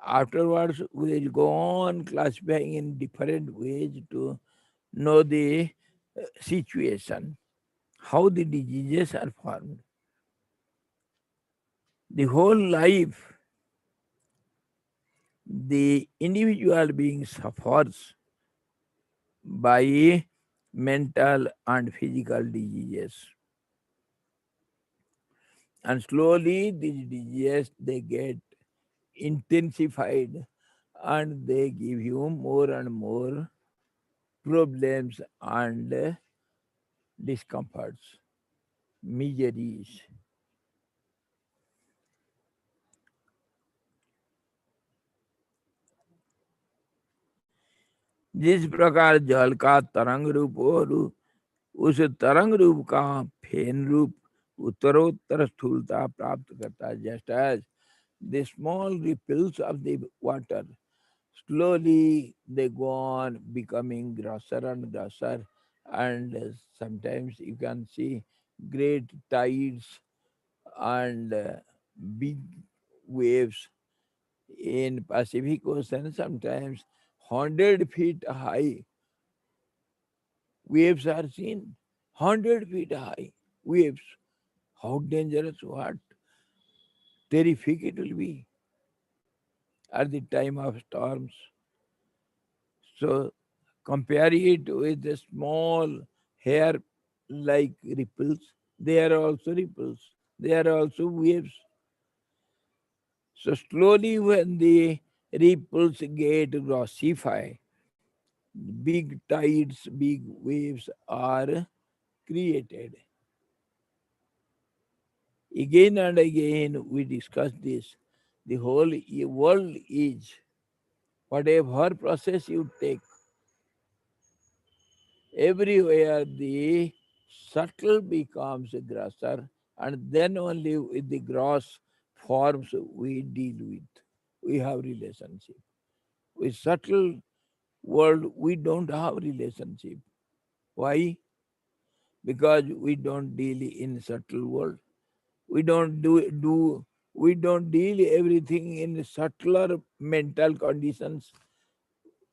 Afterwards, we will go on classifying in different ways to know the situation, how the diseases are formed. The whole life, the individual being suffers by mental and physical diseases. And slowly these diseases they get intensified and they give you more and more problems and discomforts, miseries. जिस प्रकार जल का तरंग रूप और उस तरंग रूप का फेन रूप उत्तरोत्तर स्थूलता प्राप्त करता है. Just as the small ripples of the water slowly they go on becoming grosser and grosser, and sometimes you can see great tides and big waves in Pacific Ocean, sometimes 100 feet high waves are seen. 100 feet high waves. How dangerous, what terrific it will be at the time of storms. So compare it with the small hair like ripples. They are also ripples. They are also waves. So slowly when the ripples get grossify, big tides, big waves are created. Again and again we discuss this. The whole world is, whatever process you take, everywhere the subtle becomes grosser, and then only with the gross forms we deal with. We have relationship. With subtle world we don't have relationship. Why? Because we don't deal in subtle world. We don't do we don't deal everything in subtler mental conditions.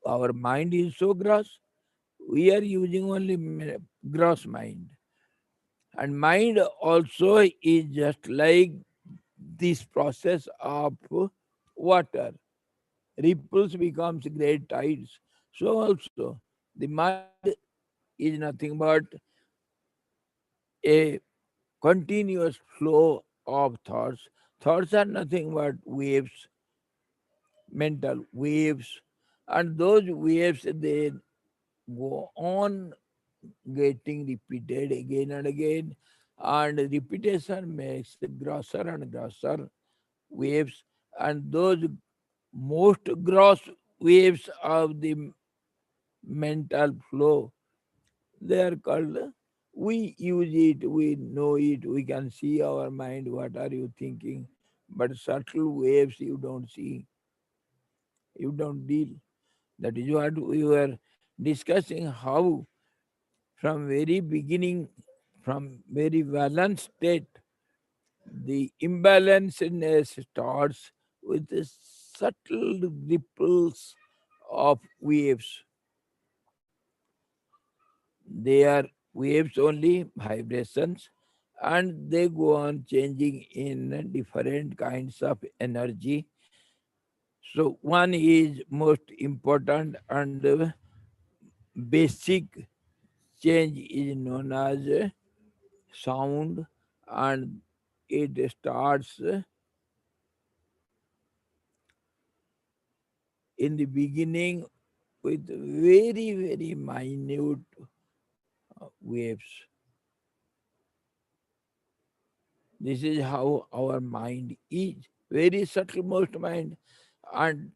Our mind is so gross. We are using only gross mind. And mind also is just like this process of water. Ripples becomes great tides. So also the mind is nothing but a continuous flow of thoughts. Thoughts are nothing but waves, mental waves, and those waves they go on getting repeated again and again, and repetition makes grosser and grosser waves, and those most gross waves of the mental flow, they are called, we use it, we know it, we can see our mind, what are you thinking, but subtle waves you don't see, you don't deal. That is what we were discussing, how from very beginning, from very balanced state, the imbalanceness starts with the subtle ripples of waves. They are waves only, vibrations, and they go on changing in different kinds of energy. So, one is most important and basic change is known as sound, and it starts in the beginning with very, very minute waves. This is how our mind is. Very subtle most mind, and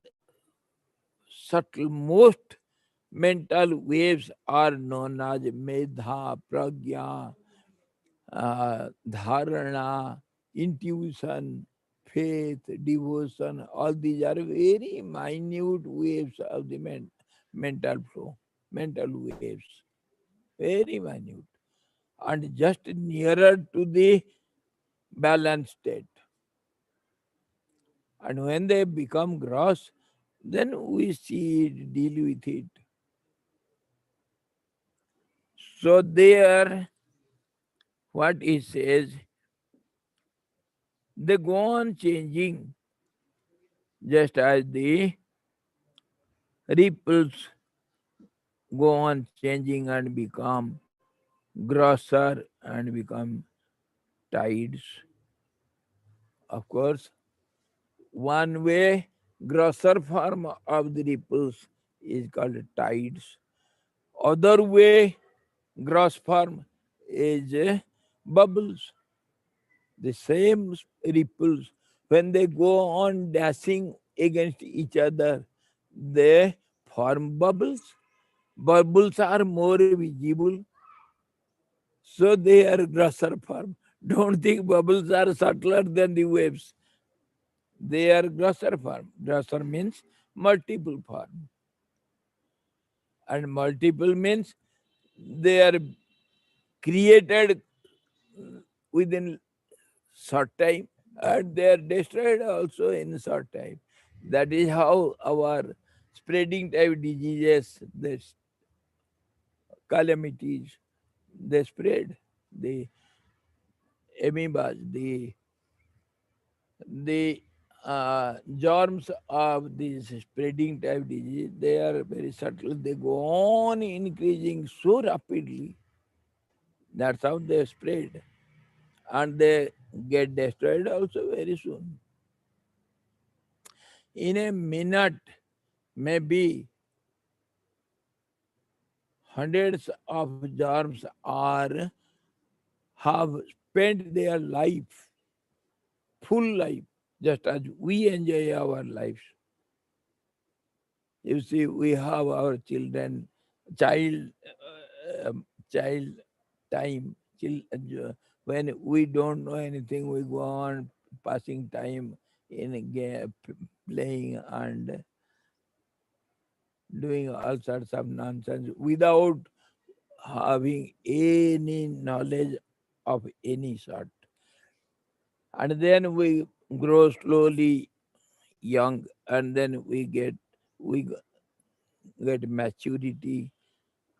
subtle most mental waves are known as medha, pragya, dharana, intuition, faith, devotion. All these are very minute waves of the mental flow, mental waves, very minute, and just nearer to the balanced state. And when they become gross, then we see it, deal with it. So there, what it says, they go on changing just as the ripples go on changing and become grosser and become tides. Of course, one way grosser form of the ripples is called tides. Other way gross form is bubbles. The same ripples, when they go on dashing against each other, they form bubbles. Bubbles are more visible, so they are grosser form. Don't think bubbles are subtler than the waves. They are grosser form. Grosser means multiple form. And multiple means they are created within short time, and they are destroyed also in short time. That is how our spreading type diseases, the calamities, they spread. The amoebas, the germs of this spreading type disease, they are very subtle. They go on increasing so rapidly. That's how they spread. And they get destroyed also very soon. In a minute, maybe hundreds of germs are have spent their life, full life, just as we enjoy our lives. You see, we have our children, child, child time. When we don't know anything, we go on passing time in a game, playing and doing all sorts of nonsense without having any knowledge of any sort. And then we grow slowly young, and then we get maturity,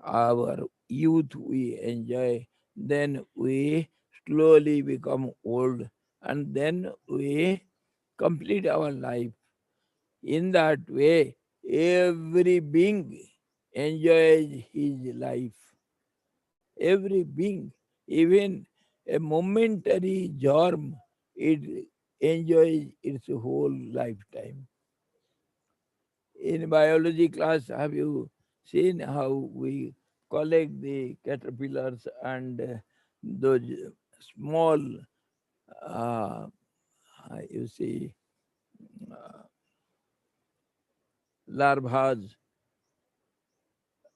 our youth we enjoy, then we slowly become old, and then we complete our life. In that way, every being enjoys his life. Every being, even a momentary germ, it enjoys its whole lifetime. In biology class, have you See how we collect the caterpillars and those small, uh, you see, uh, larvas,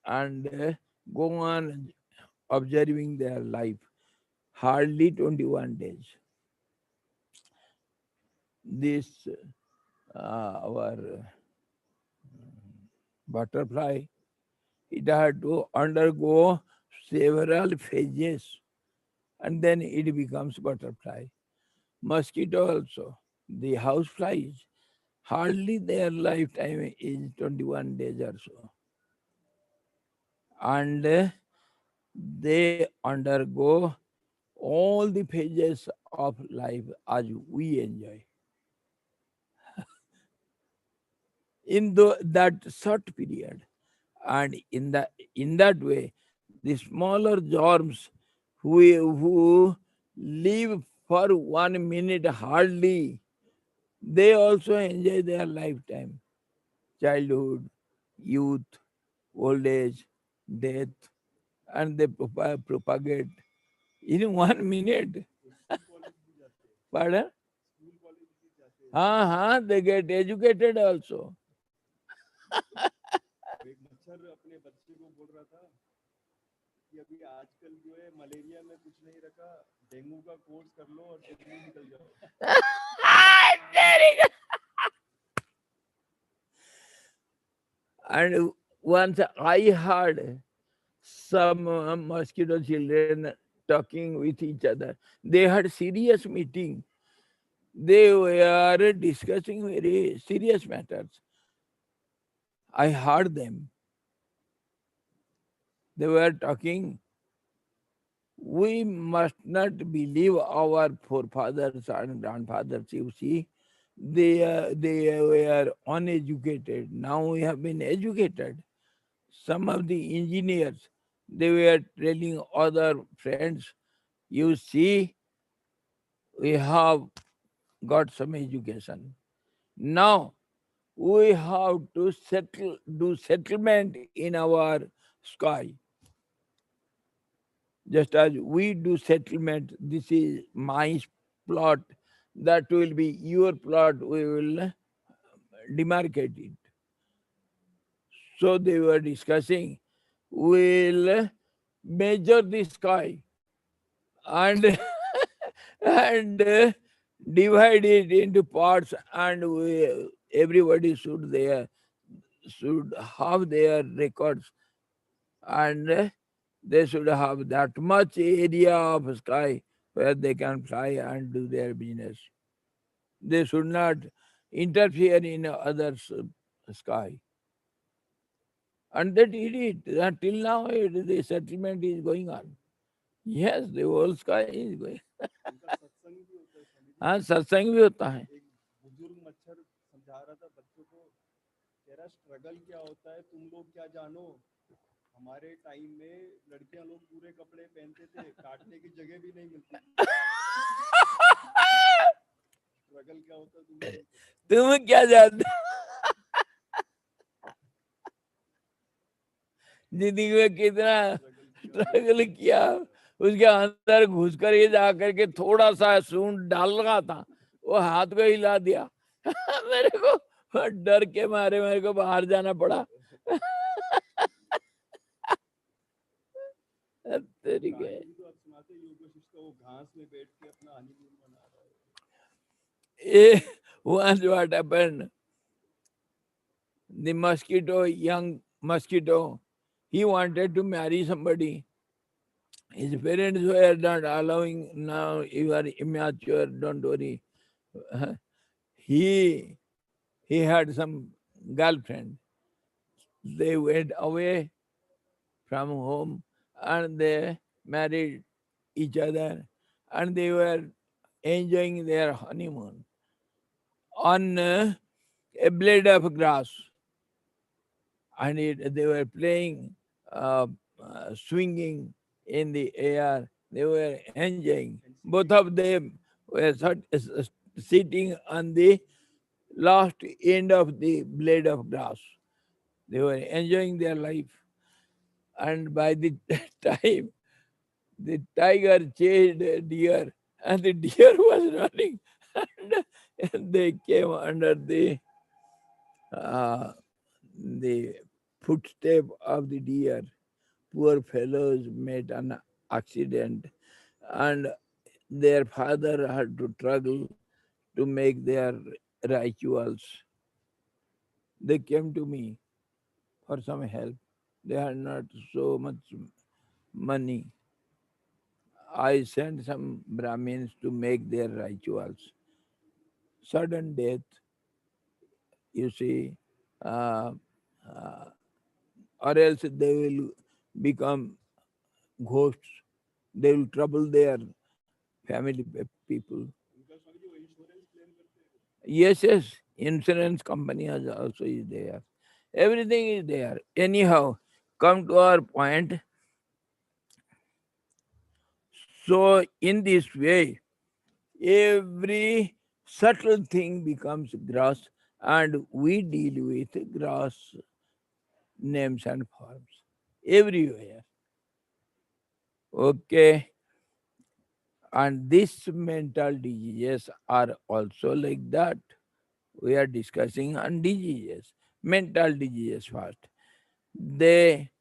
and go on observing their life. Hardly 21 days. This our butterfly, it had to undergo several phases and then it becomes butterfly. Mosquito also, the house flies, hardly their lifetime is 21 days or so. And they undergo all the phases of life as we enjoy. That short period, and in that way, the smaller germs who live for 1 minute hardly, they also enjoy their lifetime, childhood, youth, old age, death, and they propagate in 1 minute. Pardon? They get educated also. एक मच्छर अपने बच्चे को बोल रहा था कि अभी आजकल जो है मलेरिया में कुछ नहीं रखा, डेंगू का कोर्स कर लो और जल्दी निकल जाओ। And once I heard some mosquito children talking with each other. They had serious meeting. They were discussing very serious matters. I heard them. They were talking. We must not believe our forefathers and grandfathers. You see, they were uneducated. Now we have been educated. Some of the engineers, they were telling other friends, you see, we have got some education. Now we have to do settlement in our sky. Just as we do settlement, this is my plot, that will be your plot, we will demarcate it. So they were discussing, we'll measure the sky and and divide it into parts, and everybody should have their records, and they should have that much area of sky where they can fly and do their business. They should not interfere in others' sky. And they did it. Until now, the settlement is going on. Yes, the whole sky is going. उनका सत्संग भी होता है स्वामी जी। हाँ, सत्संग भी होता है। एक बुजुर्ग मच्छर समझा रहा था बच्चों को, कह रहा स्ट्रगल क्या होता है तुम लोग क्या जानो, हमारे टाइम में लड़कियां लोग पूरे कपड़े पहनते थे, काटने की जगह भी नहीं मिलती। स्ट्रगल क्या होता है तुम क्या जानते जिंदगी में कितना स्ट्रगल किया, उसके अंदर घुस कर ये जा करके थोड़ा सा सूंड डाल रहा था, वो हाथ को हिला दिया। मेरे को डर के मारे मेरे को बाहर जाना पड़ा। तरीके घास में बैठ के अपना हनीमून मना रहा है। Once what happened, the mosquito, young mosquito, he wanted to marry somebody. His parents were not allowing. Now you are immature, don't worry. He had some girlfriend. They went away from home and they married each other, and they were enjoying their honeymoon on a blade of grass, and they were playing, swinging in the air. They were enjoying. Both of them were sitting on the last end of the blade of grass. They were enjoying their life. And by the time the tiger chased a deer, and the deer was running, and they came under uh, the footstep of the deer. Poor fellows met an accident, and their father had to struggle to make their rituals. They came to me for some help. They had not so much money. I sent some Brahmins to make their rituals. Sudden death, you see, uh, uh, or else they will become ghosts. They will trouble their family people. उनका स्वामी जी वो insurance claim करते हैं। Yes, yes, insurance company also is there. Everything is there. Anyhow, come to our point. So, in this way, every subtle thing becomes gross, and we deal with gross names and forms everywhere. Okay, and these mental diseases are also like that. We are discussing on diseases, mental diseases first. They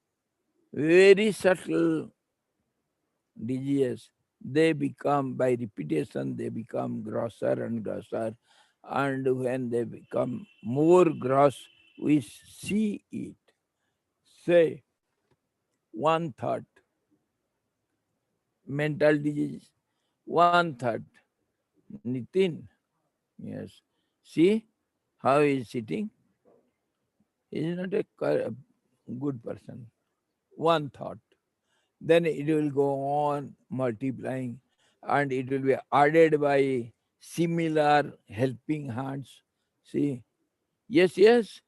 very subtle diseases. They become by repetition. They become grosser and grosser, and when they become more gross, we see it. Say one thought, mental disease. One thought, Nitin. Yes. See how he is sitting. He is not a good person. One thought. Then it will go on multiplying, and it will be added by similar helping hands. See, yes, yes,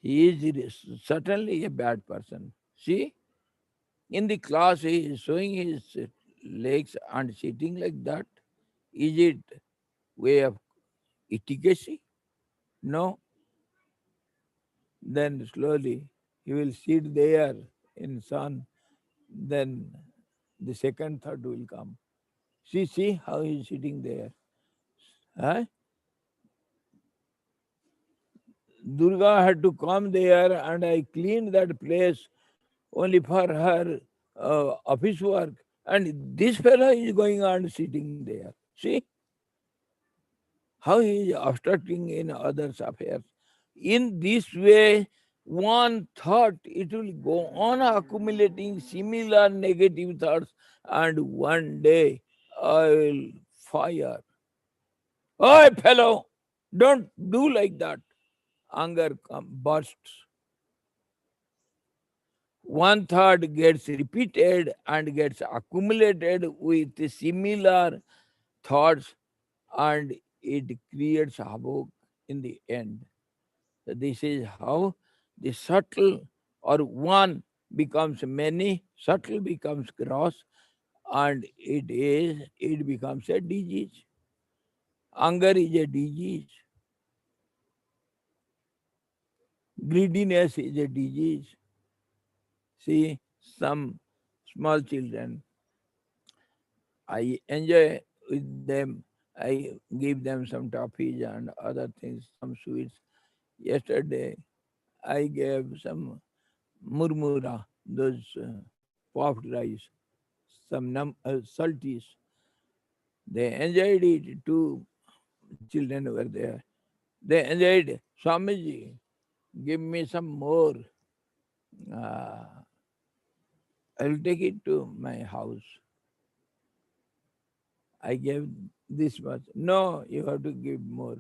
he is certainly a bad person. See, in the class he is showing his legs and sitting like that. Is it way of etiquette? No. Then slowly he will sit there in sun. Then the second thought will come. See how he is sitting there. Huh? Durga had to come there, and I cleaned that place only for her office work. And this fellow is going on sitting there. See how he is obstructing in others' affairs. In this way, one thought, it will go on accumulating similar negative thoughts, and one day I will fire. Oh, fellow, don't do like that. Anger bursts. One thought gets repeated and gets accumulated with similar thoughts, and it creates havoc in the end. So this is how the subtle or one becomes many, subtle becomes gross, and it becomes a disease. Anger is a disease. Greediness is a disease. See, some small children, I enjoy with them. I give them some toffees and other things, some sweets. Yesterday, I gave some murmura, those puffed rice, some salties. They enjoyed it. Two children were there. They enjoyed. Swamiji, give me some more. Uh, I'll take it to my house. I gave this much. No, you have to give more.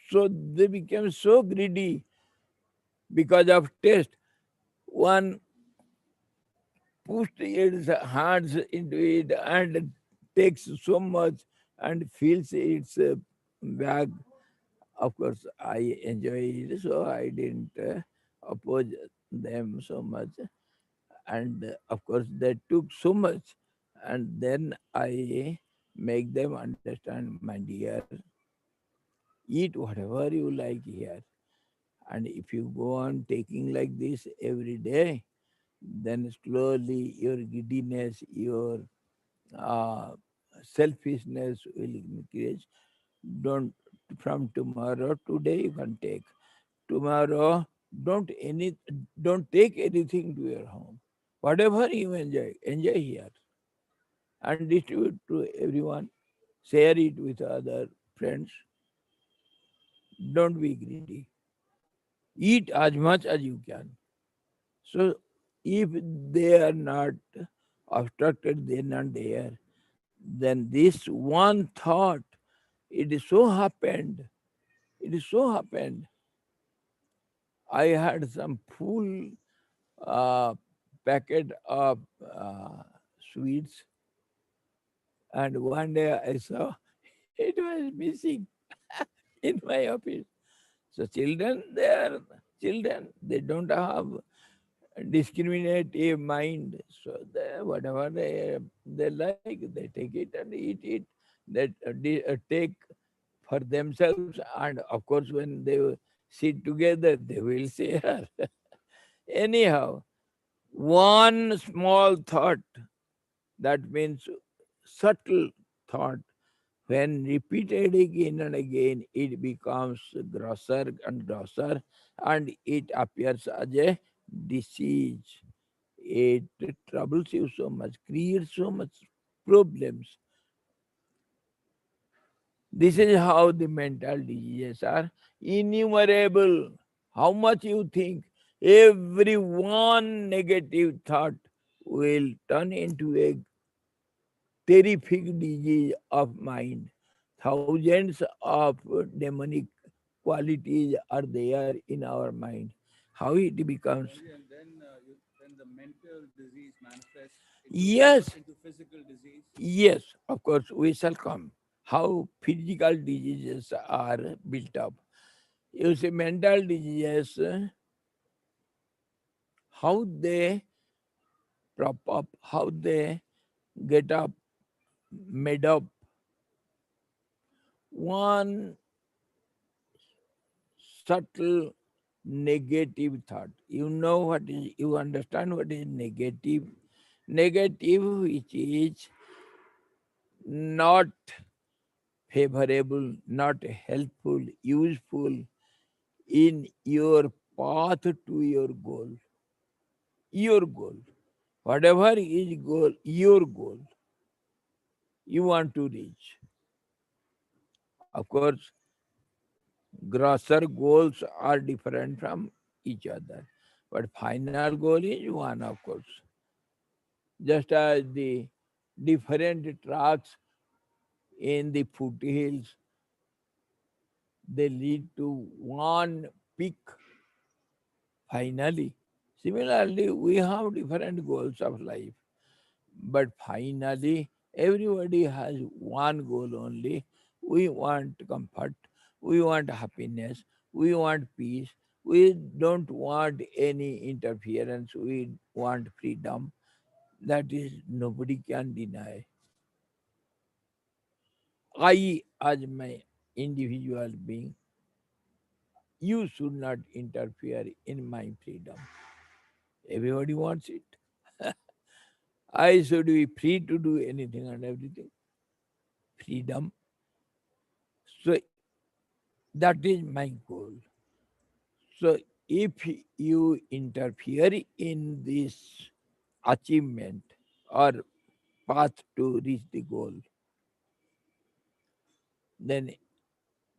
So they became so greedy because of taste. One pushed its hands into it and takes so much and fills its bag. Of course, I enjoy it, so I didn't oppose them so much. And of course, they took so much. And then I make them understand, my dear, eat whatever you like here. And if you go on taking like this every day, then slowly your giddiness, your uh, selfishness will increase. Don't from tomorrow, today you can take. Tomorrow, don't any, don't take anything to your home. Whatever you enjoy, enjoy here and distribute to everyone. Share it with other friends. Don't be greedy. Eat as much as you can. So if they are not obstructed, they are not there, then this one thought, it is so happened. It is so happened. I had some full uh, packet of sweets, and one day I saw it was missing in my office. So children, they are children. They don't have discriminative mind. So they, whatever they like, they take it and eat it. They take for themselves, and of course, when they sit together, they will share. Anyhow, one small thought, that means subtle thought, when repeated again and again, it becomes grosser and grosser, and it appears as a disease. It troubles you so much, creates so much problems. This is how the mental diseases are innumerable. How much you think, every one negative thought will turn into a terrific disease of mind. Thousands of demonic qualities are there in our mind. How it becomes? Swamiji, and then then the mental disease manifests Yes, into physical disease. yes, of course, we shall come. How physical diseases are built up. You see, mental diseases, how they prop up, how they get up, made up. One subtle negative thought. You know what is, you understand what is negative? Negative, which is not favorable, not helpful, useful in your path to your goal. Your goal. Whatever is goal, your goal, you want to reach. Of course, grosser goals are different from each other. But final goal is one, of course. Just as the different tracks in the foothills, they lead to one peak finally. Similarly, we have different goals of life, but finally, everybody has one goal only. We want comfort, we want happiness, we want peace, we don't want any interference, we want freedom. That is, nobody can deny. I, as my individual being, you should not interfere in my freedom. Everybody wants it. I should be free to do anything and everything. Freedom. So that is my goal. So if you interfere in this achievement or path to reach the goal, then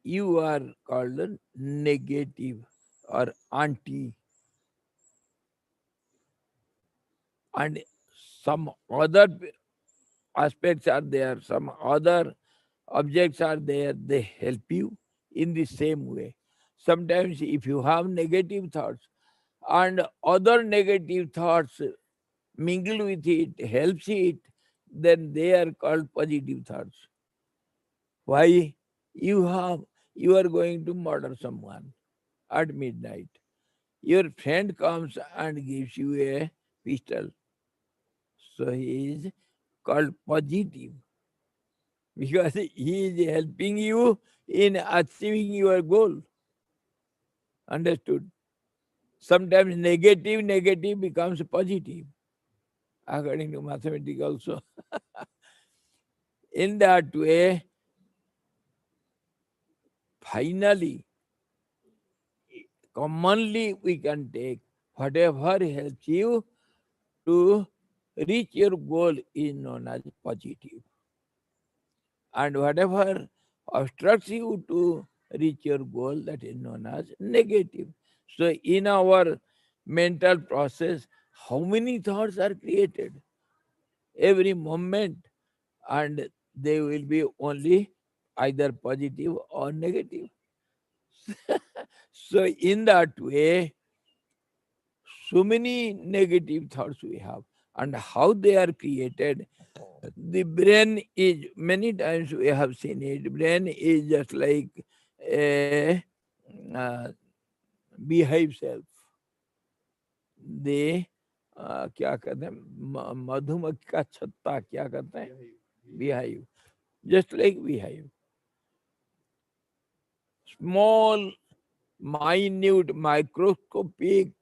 you are called a negative or anti, and some other aspects are there, some other objects are there, they help you in the same way. Sometimes if you have negative thoughts and other negative thoughts mingle with it, helps it, then they are called positive thoughts. Why? You have, you are going to murder someone at midnight. Your friend comes and gives you a pistol. So he is called positive because he is helping you in achieving your goal. Understood? Sometimes negative becomes positive, according to mathematics also. In that way, finally, commonly we can take whatever helps you to reach your goal is known as positive, and whatever obstructs you to reach your goal, that is known as negative. So in our mental process, how many thoughts are created every moment, and they will be only either positive or negative. So in that way, so many negative thoughts we have, and how they are created. The brain is, many times we have seen it, brain is just like a uh, beehive self. they क्या कहते हैं, मधुमक्खी का छत्ता क्या कहते हैं, beehive, just like beehive. Small, minute, microscopic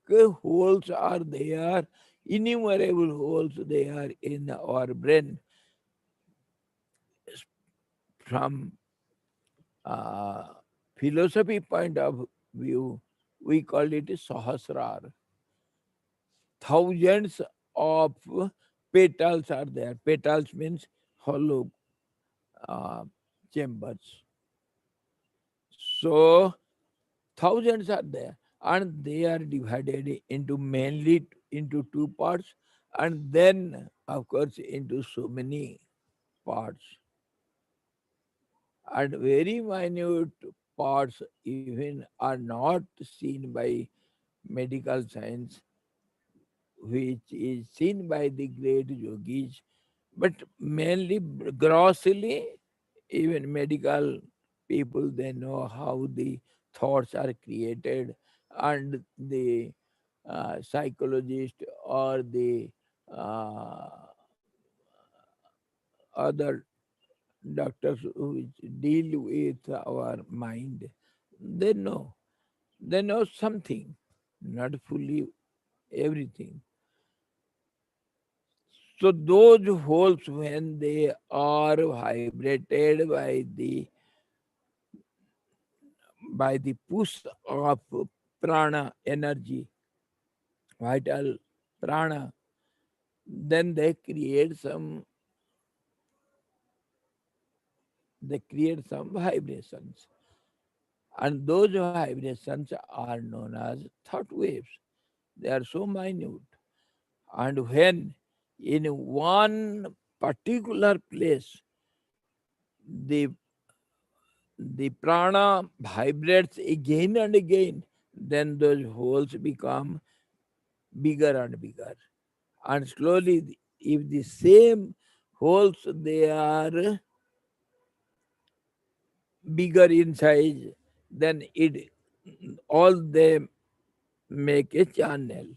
holes are there, innumerable holes there in our brain. From uh, philosophy point of view, we call it Sahasrar. Thousands of petals are there. Petals means hollow uh, chambers. So thousands are there, and they are divided into mainly into two parts, and then of course into so many parts, and very minute parts even are not seen by medical science, which is seen by the great yogis, but mainly grossly, even medical people, they know how the thoughts are created, and the psychologist or the uh, other doctors who deal with our mind, they know. They know something, not fully everything. So those holes, when they are vibrated by the push of prana energy, vital prana, then they create some vibrations, and those vibrations are known as thought waves. They are so minute, and when in one particular place the the prana vibrates again and again, then those holes become bigger and bigger. And slowly, if the same holes they are bigger in size, then it all they make a channel.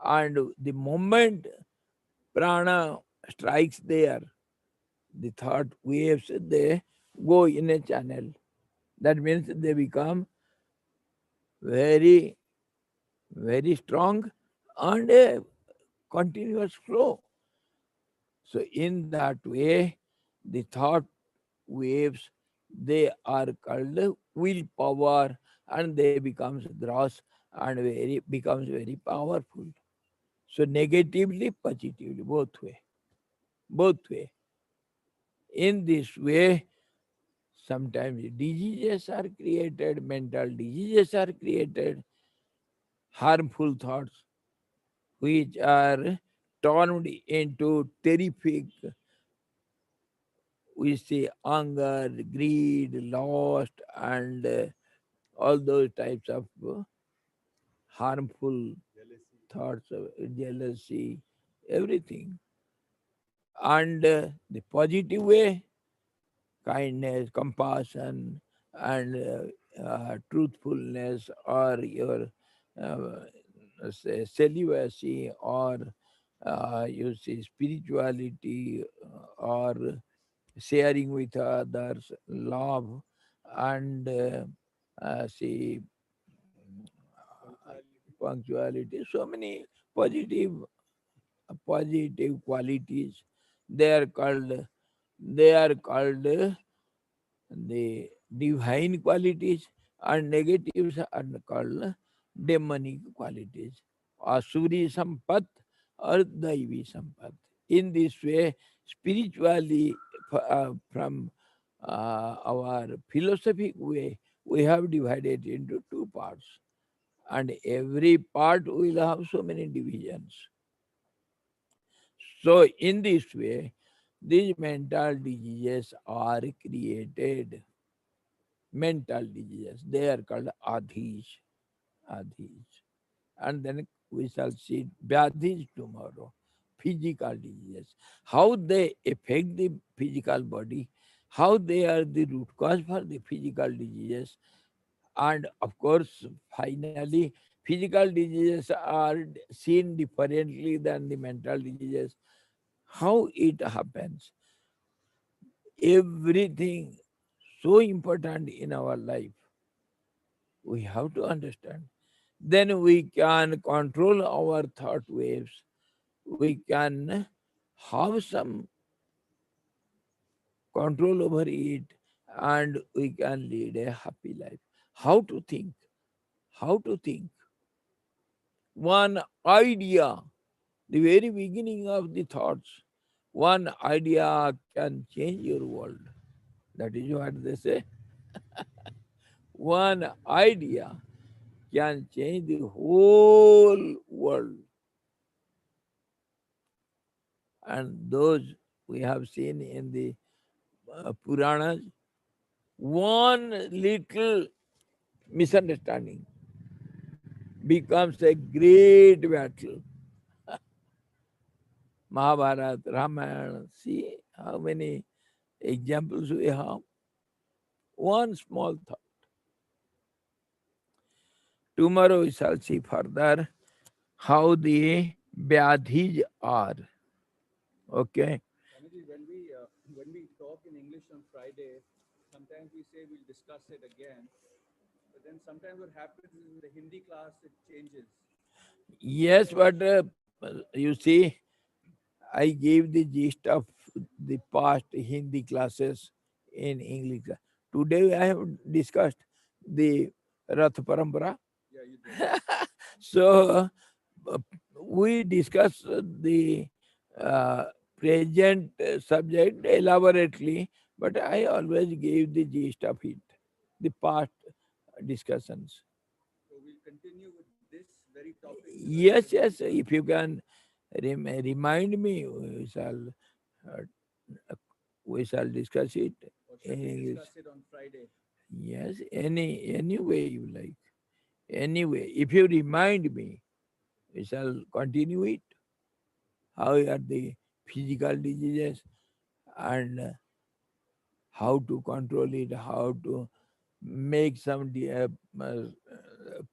And the moment prana strikes there, the thought waves they go in a channel. That means they become very, very strong and a continuous flow. So in that way, the thought waves, they are called willpower, and they becomes gross and very becomes very powerful. So negatively, positively, both way, both way. In this way, sometimes diseases are created, mental diseases are created, harmful thoughts which are turned into terrific, we see anger, greed, lust, and all those types of harmful thoughts, of jealousy, everything. And the positive way, kindness, compassion, and truthfulness, or your uh, say celibacy, or you see spirituality, or sharing with others, love, and see punctuality, so many positive qualities. They are called the divine qualities, and negatives are called demonic qualities. Asuri sampat or daivi sampat. In this way, spiritually, from our philosophic way, we have divided into two parts, and every part will have so many divisions. So, in this way, these mental diseases are created. Mental diseases, they are called adhis. Adhis. And then we shall see Vyadhis tomorrow. Physical diseases. How they affect the physical body, how they are the root cause for the physical diseases. And of course, finally, physical diseases are seen differently than the mental diseases. How it happens? Everything so important in our life, we have to understand. Then we can control our thought waves. We can have some control over it, and we can lead a happy life. How to think? How to think? One idea, the very beginning of the thoughts, one idea can change your world. That is what they say. One idea can change the whole world. And those we have seen in the Puranas, one little misunderstanding becomes a great battle. Mahabharata, Ramayana, see how many examples we have. One small thought. Tomorrow we shall see further how the Vyadhis are. Okay? Swamiji, when we talk in English on Friday, sometimes we say we'll discuss it again, but then sometimes what happens is in the Hindi class it changes. Yes, but you see, I gave the gist of the past Hindi classes in English. Today I have discussed the Rath Parampara. Yeah, you did. So uh, we discuss the uh, present subject elaborately, but I always gave the gist of it, the past discussions. So we'll continue with this very topic in the Yes, next yes, class. if you can remind me, uh, we shall discuss it Or in should we English. discuss it on Friday? Yes, any way you like. Anyway, if you remind me, we shall continue it. How are the physical diseases, and how to control it, how to make some,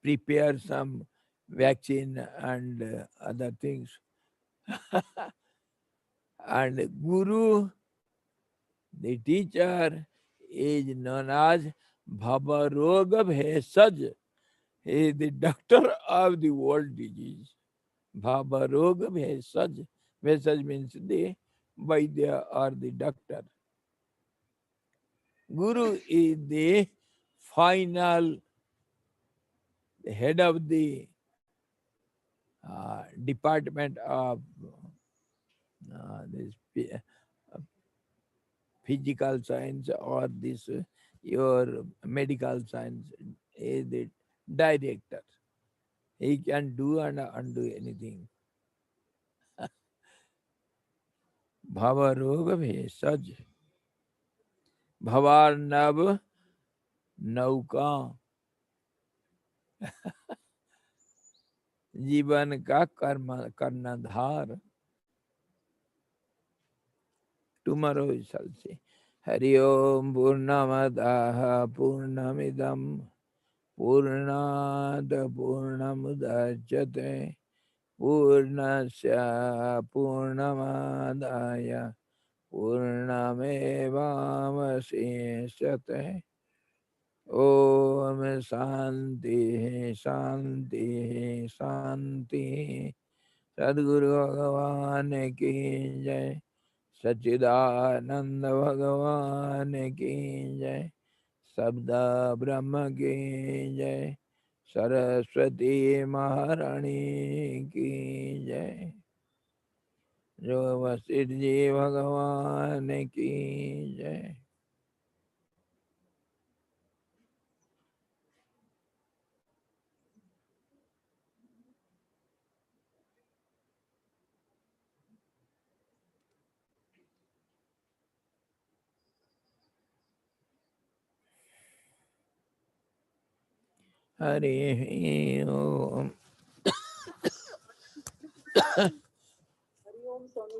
prepare some vaccine and other things. And Guru, the teacher, is known as Bhavarog Bhesaj. He is the doctor of the world disease. Bhavarog Bhesaj. Bhesaj means the Vaidya or the doctor. Guru is the final head of the department of this physical science, or this your medical science. Is the director. He can do and undo anything. Bhavarog Bhesaj. Bhavarnab नौका जीवन का कर्णधार. Tomorrow we shall see. Hari Om Purnamadaha Purnamidam Purnad Purnamudachyate Purnasya Purnamadaya Purnamevavasyate. Om Shanti शांति शांति। सद्गुरु भगवान की जय। सच्चिदानंद भगवान की जय। शब्द ब्रह्म की जय। सरस्वती महारानी की जय। जो वशिष्ठ जी भगवान की जय। हरि ओम।